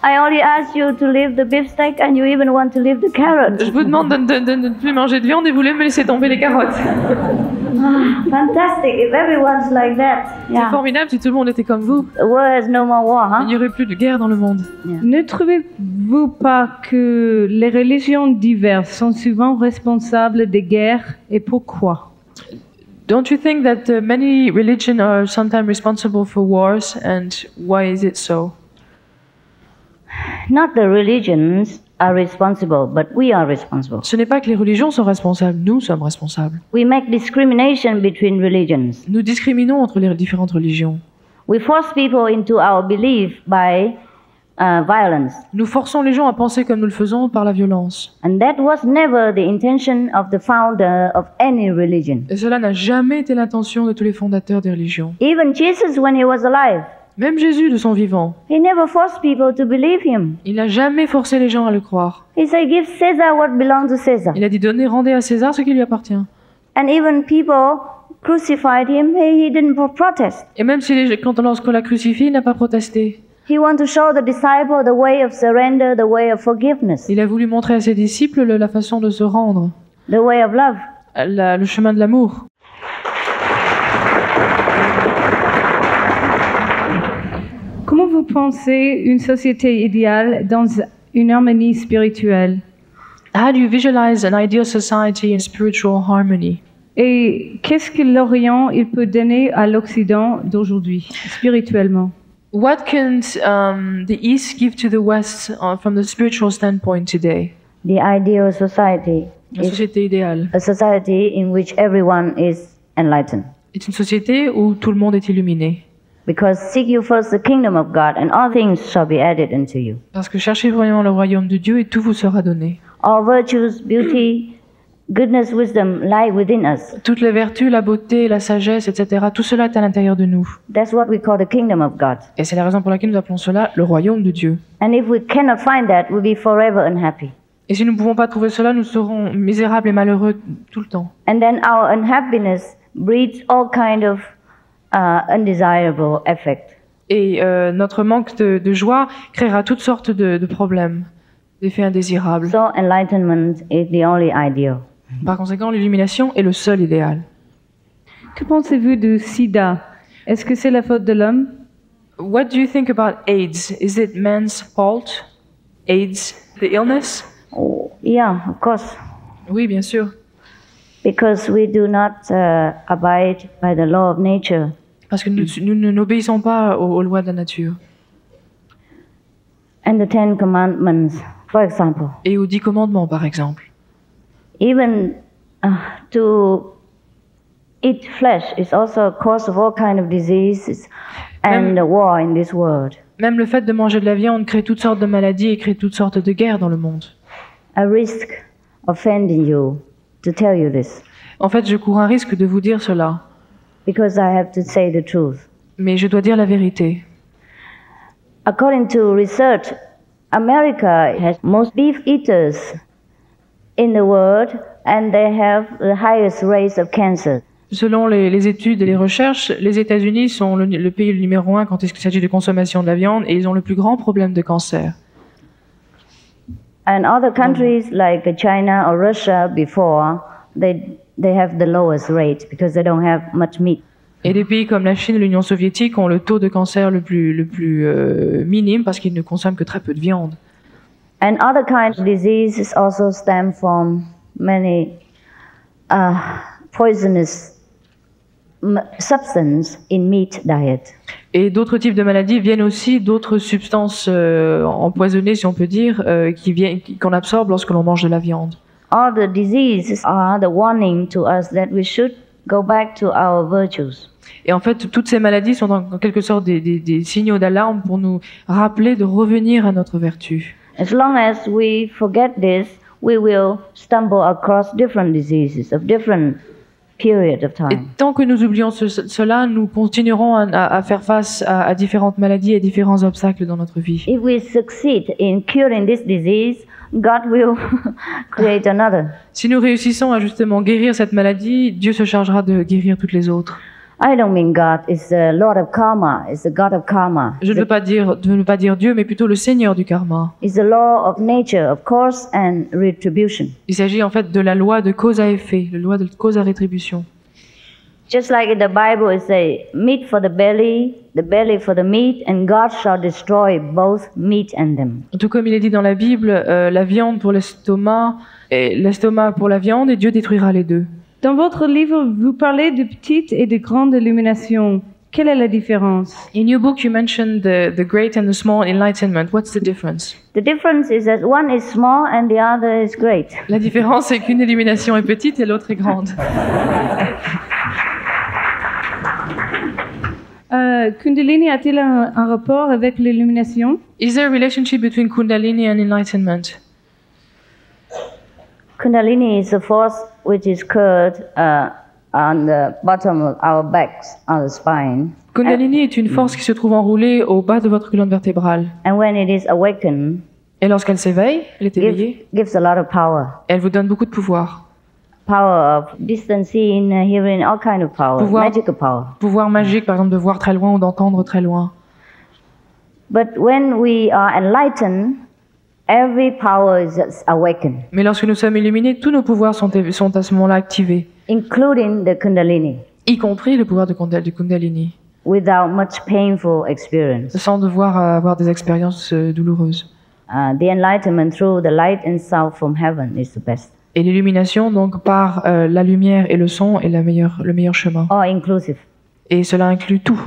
I only asked you to leave the beefsteak and you even want to leave the carrot. Je vous demande de ne plus manger de viande et vous voulez me laisser tomber les carottes. Fantastic, if everyone's like that. C'est Yeah. formidable si tout le monde était comme vous. The world has no more war, Il huh? n'y aurait plus de guerre dans le monde. Ne trouvez-vous pas que les religions diverses sont souvent responsables des guerres et pourquoi? Don't you think that many religions are sometimes responsible for wars, and why is it so? Not the religions are responsible, but we are responsible. Ce n'est pas que les religions sont responsables, nous sommes responsables. We make discrimination between religions. Nous discriminons entre les différentes religions. We force people into our belief by violence. Nous forçons les gens à penser comme nous le faisons par la violence. And that was never the intention of the founder of any religion. Et cela n'a jamais été l'intention de tous les fondateurs des religions. Even Jesus, when he was alive, Même Jésus, de son vivant, he never forced people to believe him. il n'a jamais forcé les gens à le croire. He said, give Caesar what belongs to Caesar. Il a dit donnez, rendez à César ce qui lui appartient. And even people crucified him, he didn't protest. Et même si lorsqu'on l'a crucifié, il n'a pas protesté. He wanted to show the disciple the way of surrender, the way of forgiveness, Il a voulu montrer à ses disciples la façon de se rendre, the way of love. le chemin de l'amour. Comment vous pensez une société idéale dans une harmonie spirituelle? How do you visualize an ideal society in spiritual harmony? Et qu'est-ce que l'Orient il peut donner à l'Occident d'aujourd'hui, spirituellement? What can the East give to the West from the spiritual standpoint today? The ideal society La is société idéale a society in which everyone is enlightened. est une société où tout le monde est illuminé. Because seek you first the kingdom of God, and all things shall be added unto you. Parce que cherchez vraiment le royaume de Dieu et tout vous sera donné. All virtues, beauty, goodness, wisdom lie within us. Toutes les vertus, la beauté, la sagesse, etc., tout cela est à l'intérieur de nous. That's what we call the kingdom of God. Et c'est la raison pour laquelle nous appelons cela le royaume de Dieu. And if we cannot find that, we'll be forever unhappy. Et si nous ne pouvons pas trouver cela, nous serons misérables et malheureux tout le temps. And then our unhappiness breeds all kind of undesirable effect. Et notre manque de joie créera toutes sortes de problèmes, d'effets indésirables. So enlightenment is the only ideal. Par conséquent, l'illumination est le seul idéal. Que pensez-vous du sida? Est-ce que c'est la faute de l'homme? What do you think about AIDS? Is it man's fault? AIDS, the illness? Oh, yeah, of course. Oui, bien sûr. Because we do not abide by the law of nature. Parce que nous n'obéissons pas aux lois de la nature. And the Ten Commandments, for example. Et aux 10 commandements, par exemple. Even to eat flesh is also a cause of all kind of diseases and war in this world. Même le fait de manger de la viande crée toutes sortes de maladies et crée toutes sortes de guerres dans le monde. I risk offending you to tell you this. En fait, je cours un risque de vous dire cela. Because I have to say the truth. Mais je dois dire la vérité. According to research, America has most beef eaters in the world, and they have the highest rates of cancer. Selon les études et les recherches, les États-Unis sont le pays numéro 1 quand il s'agit de consommation de la viande et ils ont le plus grand problème de cancer. And other countries like China or Russia before, they have the lowest rate because they don't have much meat. Et des pays comme la Chine et l'Union soviétique ont le taux de cancer le plus minime parce qu'ils ne consomment que très peu de viande. And other kinds of diseases also stem from many poisonous substances in meat diet. Et d'autres types de maladies viennent aussi d'autres substances empoisonnées, si on peut dire, qu'on absorbe lorsque l'on mange de la viande. All the diseases are the warning to us that we should go back to our virtues. Et en fait, toutes ces maladies sont en quelque sorte des signaux d'alarme pour nous rappeler de revenir à notre vertu. As long as we forget this, we will stumble across different diseases of different period of Et time. tant que nous oublions cela, nous continuerons à faire face à différentes maladies et différents obstacles dans notre vie. If we succeed in curing this disease, God will create another. Si nous réussissons à justement guérir cette maladie, Dieu se chargera de guérir toutes les autres. I don't mean God is the Lord of karma, is the God of karma. Je ne veux pas dire Dieu, mais plutôt le Seigneur du karma. It's the law of nature, of course, and retribution. Il s'agit en fait de la loi de cause à effet, la loi de cause à rétribution. Just like in the Bible, it says, meat for the belly for the meat, and God shall destroy both meat and them. Tout comme il est dit dans la Bible, la viande pour l'estomac, et l'estomac pour la viande, et Dieu détruira les deux. Dans votre livre, vous parlez de petite et de grande illumination. Quelle est la différence? In your book, you mentioned the great and the small enlightenment. What's the difference? The difference is that one is small and the other is great. La différence, c'est qu'une illumination est petite et l'autre est grande. Kundalini a-t-il un rapport avec l'illumination? Is there a relationship between Kundalini and enlightenment? Kundalini is a force which is curled on the bottom of our backs, on the spine. Kundalini est une force qui se trouve enroulée au bas de votre colonne vertébrale. And when it is awakened, Et lorsqu'elle s'éveille, elle est éveillée, gives a lot of power. elle vous donne beaucoup de pouvoir. Power of distancing, hearing, all kind of power, magical power. Pouvoir magique, par exemple, de voir très loin ou d'entendre très loin. But when we are enlightened, every power is awakened, Mais lorsque nous sommes illuminés, tous nos pouvoirs sont à ce moment-là activés, including the Kundalini, y compris le pouvoir du Kundalini, without much painful experience. sans devoir avoir des expériences douloureuses. The enlightenment through the light and sound from heaven is the best. Et l'illumination, donc, par la lumière et le son, est le meilleur chemin. All inclusive. Et cela inclut tout.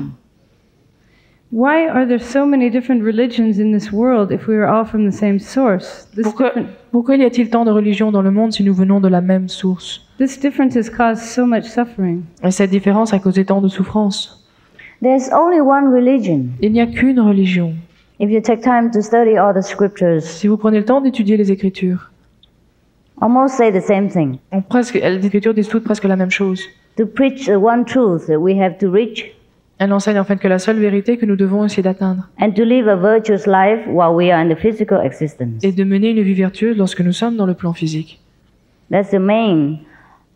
Why are there so many different religions in this world if we are all from the same source? Pourquoi y a-t-il tant de religions dans le monde si nous venons de la même source? This difference has caused so much suffering. Et cette différence a causé tant de souffrance. There's only one religion. Il n'y a qu'une religion. If you take time to study all the scriptures, Si vous prenez le temps d'étudier les Écritures, almost say the same thing. les Écritures disent toutes presque la même chose. To preach the one truth that we have to reach, Elle enseigne en fait que la seule vérité que nous devons essayer d'atteindre and to live a virtuous life while we are in the physical existence. est de mener une vie vertueuse lorsque nous sommes dans le plan physique. That's the main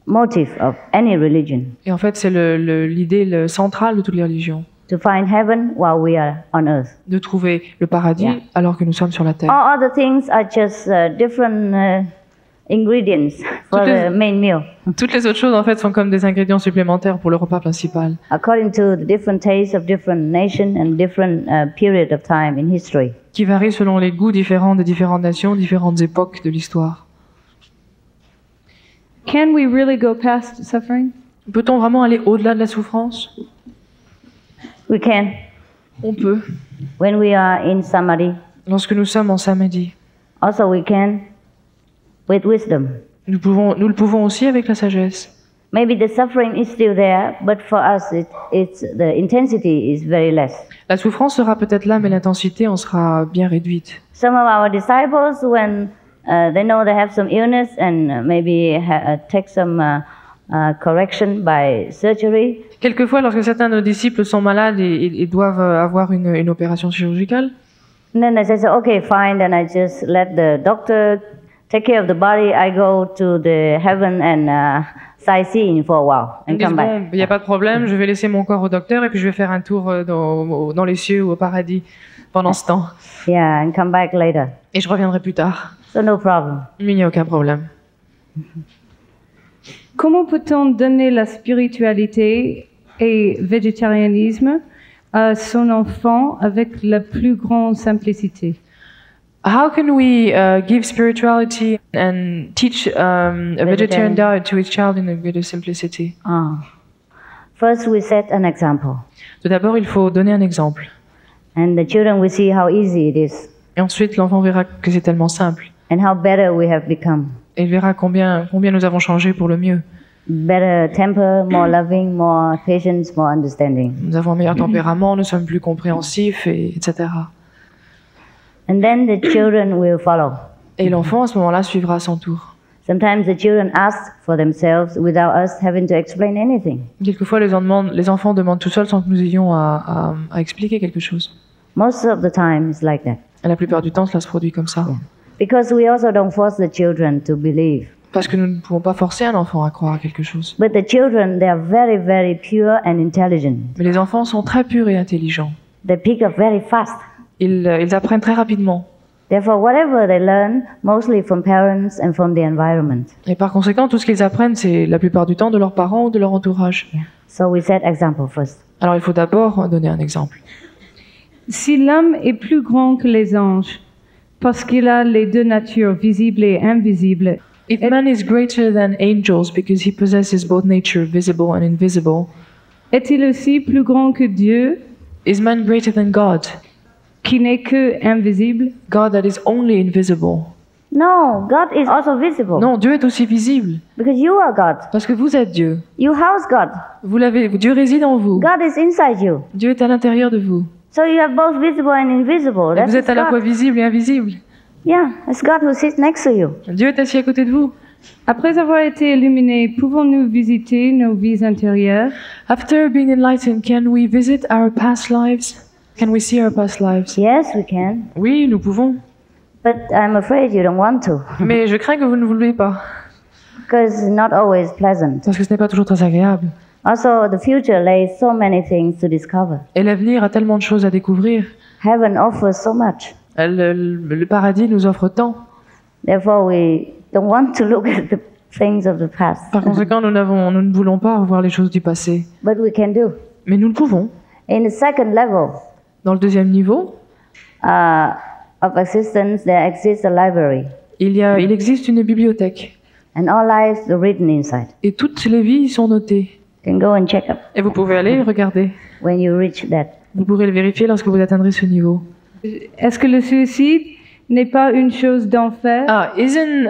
motive of any religion. Et en fait, c'est l'idée centrale de toutes les religions, To find heaven while we are on earth. de trouver le paradis Yeah. alors que nous sommes sur la terre. All other things are just different ingredients for Toutes les- the main meal, Toutes les autres choses, en fait, sont comme des ingrédients supplémentaires pour le repas principal, according to the different tastes of different nations and different period of time in history. qui varient selon les goûts différents des différentes nations, différentes époques de l'histoire. Can we really go past suffering? Peut-on vraiment aller au-delà de la souffrance? We can, On peut. when we are in samadhi. Lorsque nous sommes en samadhi, Also, we can with wisdom. nous le pouvons aussi avec la sagesse. Maybe the suffering is still there, but for us, the intensity is very less. La souffrance sera peut-être là, mais l'intensité en sera bien réduite. Some of our disciples, when they know they have some illness and maybe take some correction by surgery, Quelquefois, lorsque certains de nos disciples sont malades et doivent avoir une opération chirurgicale, and then they say, okay, fine, then I just let the doctor take care of the body. I go to the heaven and sightseeing for a while ils and disent come bon, back. il n'y a pas de problème, je vais laisser mon corps au docteur et puis je vais faire un tour dans les cieux ou au paradis pendant ce temps. Yeah, and come back later. Et je reviendrai plus tard. So no problem. Mais il n'y a aucun problème. Comment peut-on donner la spiritualité et végétarianisme à son enfant avec la plus grande simplicité? How can we give spirituality and teach a vegetarian diet to his child in a greater simplicity? First, we set an example, Tout d'abord, il faut donner un exemple. and the children will see how easy it is Et ensuite, l'enfant verra que c'est tellement simple. and how better we have become. Et il verra combien nous avons changé pour le mieux. Better temper, more loving, more patience, more understanding. Nous avons un meilleur tempérament, nous sommes plus compréhensifs, etc. And then the children will follow. Et l'enfant, à ce moment-là, suivra à son tour. Sometimes the children ask for themselves without us having to explain anything. Quelquefois, les enfants demandent tout seuls sans que nous ayons à expliquer quelque chose. Most of the time, it's like that. Et la plupart du temps, cela se produit comme ça. Because we also don't force the children to believe. Parce que nous ne pouvons pas forcer un enfant à croire à quelque chose. But the children, they are very, very pure and intelligent. Mais les enfants sont très purs et intelligents. They pick up very fast. Ils apprennent très rapidement. Therefore, whatever they learn, mostly from parents and from the environment. Et par conséquent, tout ce qu'ils apprennent, c'est la plupart du temps de leurs parents ou de leur entourage. So we set example first. Alors il faut d'abord donner un exemple. Si l'homme est plus grand que les anges, parce qu'il a les deux natures, visibles et invisibles, If man is greater than angels because he possesses both nature, visible and invisible, est-il aussi plus grand que Dieu, is man greater than God? qui n'est que invisible? God that is only invisible. No, God is also visible. Non, Dieu est aussi visible. Because you are God. Parce que vous êtes Dieu. You house God. Dieu réside en vous. God is inside you. Dieu est à l'intérieur de vous. So you have both visible and invisible. Et That's vous êtes à la fois God. visible et invisible. Yeah, it's God who sits next to you. Dieu est assis à côté de vous. Après avoir été illuminés, pouvons-nous visiter nos vies intérieures? After being enlightened, can we visit our past lives? Can we see our past lives? Yes, we can. Oui, nous pouvons. But I'm afraid you don't want to. Mais je crains que vous ne voulez pas. Because it's not always pleasant. Parce que ce n'est pas toujours très agréable. Also, the future lays so many things to discover. Et l'avenir a tellement de choses à découvrir. Heaven offers so much. Le paradis nous offre tant. Therefore, we don't want to look at the things of the past. Par conséquent, nous ne voulons pas revoir les choses du passé. But we can do. Mais nous le pouvons. In the second level Dans le deuxième niveau, of existence, there exists a library. il existe une bibliothèque. And all lives are written inside. Et toutes les vies y sont notées. You can go and check up Et vous pouvez aller regarder. when you reach that. Vous pourrez le vérifier lorsque vous atteindrez ce niveau. Est-ce que le suicide n'est pas une chose d'enfer? Isn't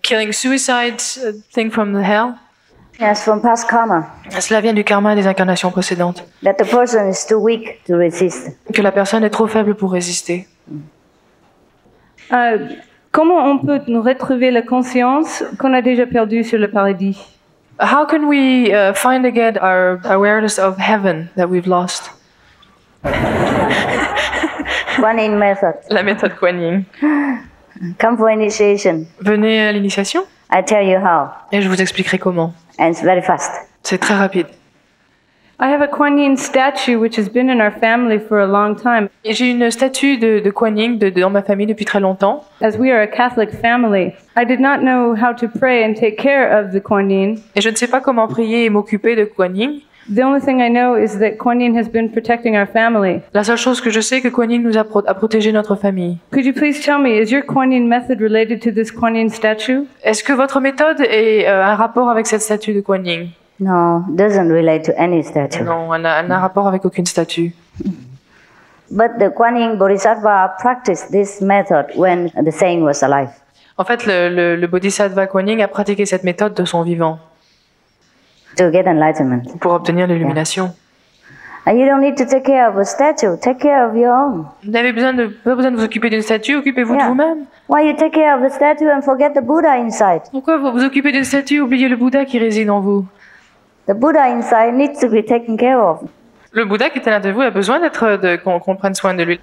killing suicide a thing from the hell? Yes, from past karma, Cela vient du karma des incarnations précédentes. that the person is too weak to resist. Que la personne est trop faible pour résister. Comment on peut nous retrouver la conscience qu'on a déjà perdue sur le paradis? How can we find again our awareness of heaven that we've lost? One in method. La méthode Kuan Yin. Come for initiation. Venez à l'initiation I tell you how. et je vous expliquerai comment. And it's very fast. C'est très rapide. I have a Kuan Yin statue which has been in our family for a long time. Et j'ai une statue de Kuan Yin dans ma famille depuis très longtemps. As we are a Catholic family, I did not know how to pray and take care of the Kuan Yin. Et je ne sais pas comment prier et m'occuper de Kuan Yin. The only thing I know is that Kuan Yin has been protecting our family. La seule chose que je sais, que Kuan Yin nous a protégé notre famille. Could you please tell me, is your Kuan Yin method related to this Kuan Yin statue? Est-ce que votre méthode est un rapport avec cette statue de Kuan Yin? No, doesn't relate to any statue. Non, elle n'a rapport avec aucune statue. But the Kuan Yin Bodhisattva practiced this method when the saint was alive. En fait, le Bodhisattva Kuan Yin a pratiqué cette méthode de son vivant To get enlightenment. pour obtenir l'illumination. And you don't need to take care of a statue. Take care of your own. Vous n'avez pas besoin de vous occuper d'une statue, occupez-vous de Yeah. vous-même. Why you take care of the statue and forget the Buddha inside? Pourquoi vous vous occupez d'une statue, oubliez le Bouddha qui réside en vous? The Buddha inside needs to be taken care of. Le Bouddha qui est à l'intérieur de vous a besoin qu'on prenne soin de lui.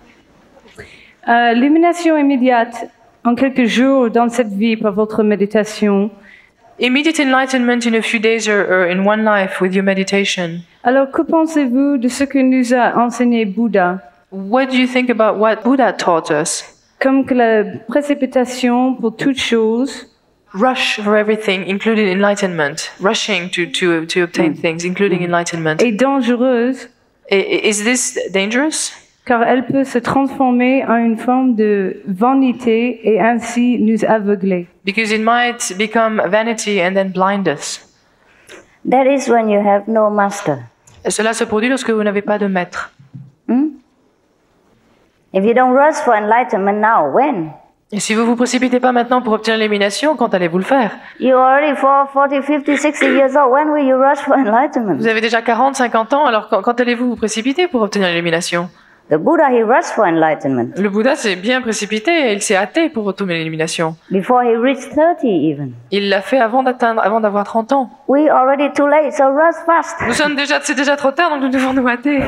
L'illumination immédiate en quelques jours dans cette vie par votre méditation. Immediate enlightenment in a few days or in one life with your meditation. Alors, que pensez-vous de ce que nous a enseigné Bouddha? What do you think about what Buddha taught us? Comme que la précipitation pour toute chose rush for everything, including enlightenment, rushing to obtain things, including enlightenment. est dangereuse Is this dangerous? car elle peut se transformer en une forme de vanité et ainsi nous aveugler. Because it might become vanity and then blind us. That is when you have no master. Et cela se produit lorsque vous n'avez pas de maître. If you don't rush for enlightenment now, when? Et si vous vous précipitez pas maintenant pour obtenir l'élimination, quand allez-vous le faire? You're already 40, 50, 60 years old. When will you rush for enlightenment? Vous avez déjà 40, 50 ans, alors quand allez-vous vous précipiter pour obtenir l'élimination? The Buddha, he rushed for enlightenment Le Bouddha s'est bien précipité, il s'est hâté pour obtenir l'élimination. before he reached 30 even. Il l'a fait avant d'avoir 30 ans. We already too late, so rush fast. C'est déjà trop tard, donc nous devons nous hâter.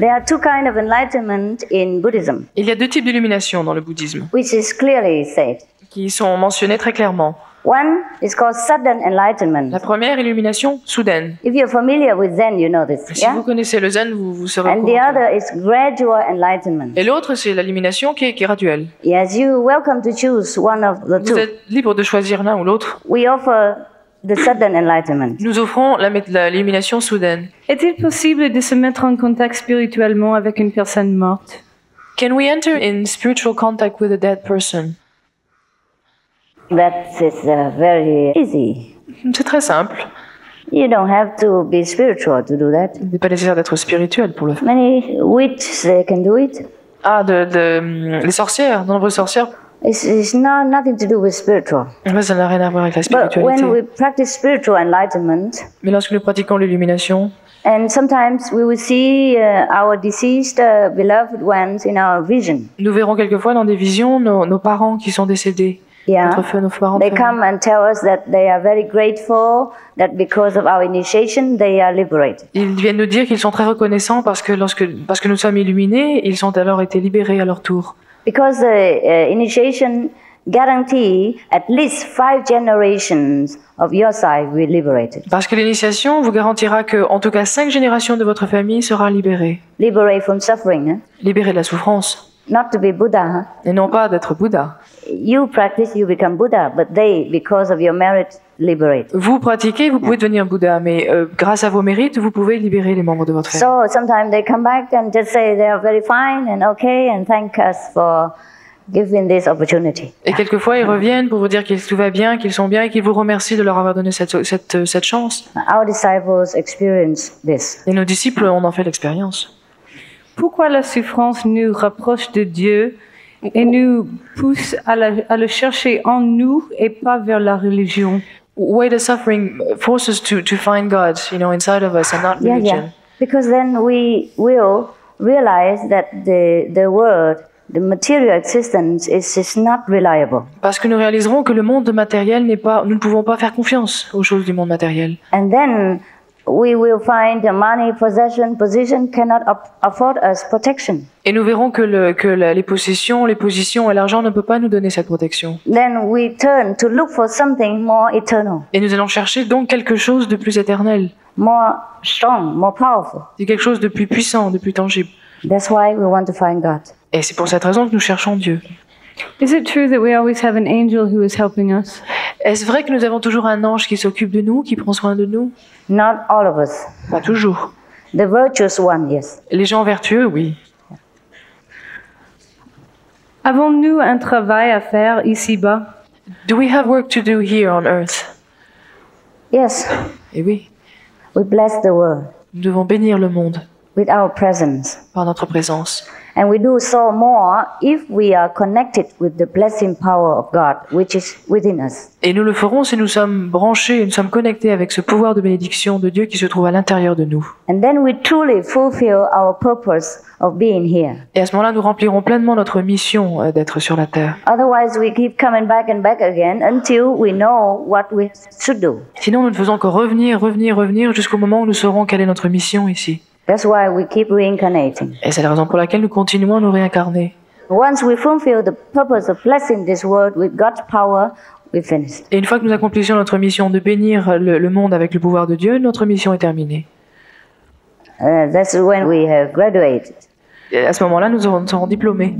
There are two kinds of enlightenment in Buddhism, Il y a deux types d'illumination dans le bouddhisme, which is clearly said. qui sont mentionnés très clairement. One is called sudden enlightenment. La première, illumination soudaine. If you're familiar with Zen, you know this. Si Yeah? vous connaissez le zen, vous serez au And the courant. other is gradual enlightenment. Et l'autre, c'est l'illumination qui est graduelle. Yes, you're welcome to choose one of the Vous two. êtes libre de choisir l'un ou l'autre. We offer the sudden enlightenment. Nous offrons l'illumination soudaine. Est-il possible de se mettre en contact spirituellement avec une personne morte? Can we enter in spiritual contact with a dead person? That is very easy. C'est très simple. You don't have to be spiritual to do that. Il n'est pas nécessaire d'être spirituel pour le faire. Many witches, they can do it. Ah, les sorcières, de nombreuses sorcières. It's nothing to do with spiritual. Ça n'a rien à voir avec la But when spiritualité. we practice spiritual enlightenment, Mais lorsque nous pratiquons l'illumination, and sometimes we will see our deceased beloved ones in our vision. nous verrons quelquefois dans des visions nos parents qui sont décédés. Yeah. Nos parents They de famille. come and tell us that they are very grateful that because of our initiation they are liberated. Ils viennent nous dire qu'ils sont très reconnaissants parce que nous sommes illuminés, ils ont alors été libérés à leur tour. Because the initiation guarantee at least 5 generations of your side will be liberated. Parce que l'initiation vous garantira que, en tout cas, 5 générations de votre famille sera libérée. Liberate from suffering, huh? Libérée de la souffrance. Not to be Buddha. Huh? Et non pas d'être Bouddha. You practice, you become Buddha, but they, because of your merit, liberate. Vous pratiquez, vous pouvez devenir Bouddha, mais grâce à vos mérites, vous pouvez libérer les membres de votre famille. So sometimes they come back and just say they are very fine and okay and thank us for giving this opportunity. Et quelquefois, ils reviennent pour vous dire que tout va bien, qu'ils sont bien et qu'ils vous remercient de leur avoir donné cette chance. Our disciples experience this. Et nos disciples en ont fait l'expérience. Pourquoi la souffrance nous rapproche de Dieu et nous pousse à le chercher en nous et pas vers la religion? Why the suffering forces us to find God, inside of us and not religion. Because then we will realize that the world, the material existence is not reliable. Parce que nous réaliserons que le monde matériel nous ne pouvons pas faire confiance aux choses du monde matériel. And then we will find the money, possession, position cannot afford us protection. Et nous verrons que les possessions, les positions et l'argent ne peuvent pas nous donner cette protection. Then we turn to look for something more eternal, Et nous allons chercher donc quelque chose de plus éternel, more strong, more powerful. de quelque chose de plus puissant, de plus tangible. That's why we want to find God. Et c'est pour cette raison que nous cherchons Dieu. Is it true that we always have an angel who is helping us? Est-ce vrai que nous avons toujours un ange qui s'occupe de nous, qui prend soin de nous? Not all of us. Pas toujours. The virtuous one, yes. Les gens vertueux, oui. Avons-nous un travail à faire ici-bas? Do we have work to do here on earth? Yes, Eh oui. we bless the world Nous devons bénir le monde with our presence. par notre présence. And we do so more if we are connected with the blessing power of God, which is within us. Et nous le ferons si nous sommes branchés, nous sommes connectés avec ce pouvoir de bénédiction de Dieu qui se trouve à l'intérieur de nous. And then we truly fulfill our purpose of being here. Et à ce moment-là, nous remplirons pleinement notre mission d'être sur la terre. Otherwise, we keep coming back and back again until we know what we should do. Sinon, nous ne faisons que revenir jusqu'au moment où nous saurons quelle est notre mission ici. That's why we keep reincarnating. Et c'est la raison pour laquelle nous continuons à nous réincarner. Once we fulfill the purpose of blessing this world with God's power, we finished. Et une fois que nous accomplissions notre mission de bénir le monde avec le pouvoir de Dieu, notre mission est terminée. That's when we have graduated. Et à ce moment-là, nous serons diplômés.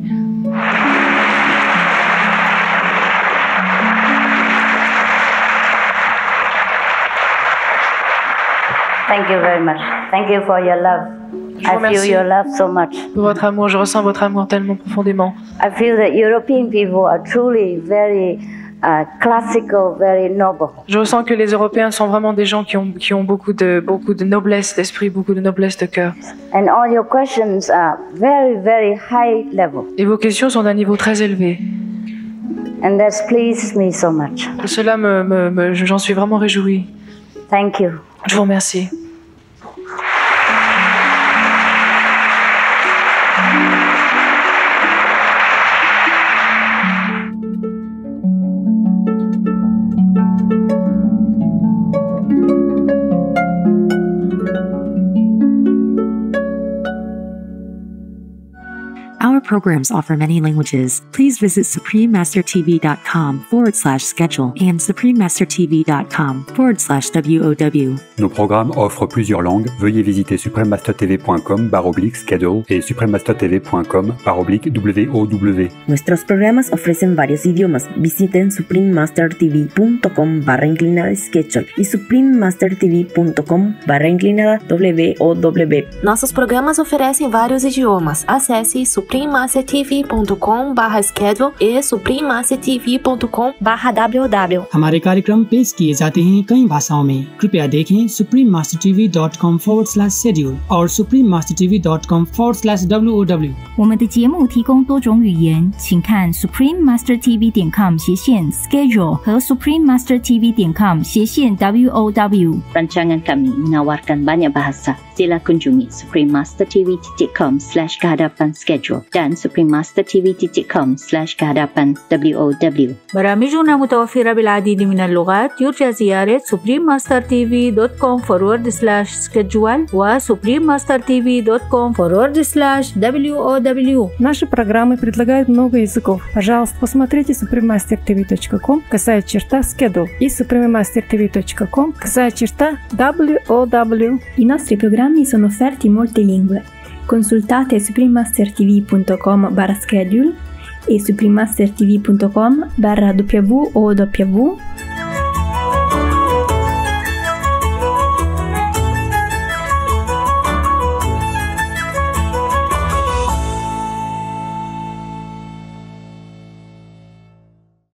Thank you very much. Thank you for your love. Je vous I feel remercie your love so much. pour votre amour. Je ressens votre amour tellement profondément. I feel that European people are truly very classical, very noble. Je ressens que les Européens sont vraiment des gens qui ont beaucoup de noblesse d'esprit, beaucoup de noblesse de cœur. And all your questions are very, very high level. Et vos questions sont d'un niveau très élevé. And that's pleased me so much. Cela j'en suis vraiment réjouie. Thank you. Je vous remercie. Our programs offer many languages. Please visit suprememastertv.com/schedule and suprememastertv.com/WOW. Nos programmes offrent plusieurs langues. Veuillez visiter suprememastertv.com/schedule y suprememastertv.com/WOW. Nuestros programas ofrecen varios idiomas. Visiten suprememastertv.com/schedule y suprememastertv.com/WOW. Nossos programas oferecem vários idiomas. Acesse suprememastertv.com/schedule e suprememastertv.com/WOW. हमारे कार्यक्रम पेश किए जाते हैं कई भाषाओं में। कृपया देखें suprememastertv.com/schedule और suprememastertv.com/WOW。我们的节目提供多种语言，请看 suprememastertv.com/schedule 和 suprememastertv.com/WOW。 Rancangan kami menawarkan banyak bahasa. Sila kunjungi suprememastertv.com/kehadapan-schedule dan suprememastertv.com/kehadapan-WOW. برامجنا متوفرة بالعديد من اللغات. يرجى زيارة suprememastertv.com/schedule و suprememastertv.com/WOW. Наши программы предлагают много языков. Пожалуйста, посмотрите suprememastertv.com/schedule и suprememastertv.com/WOW. I nostri programmi sono offerti in molte lingue. Consultate suprememastertv.com/schedule e suprememastertv.com/WOW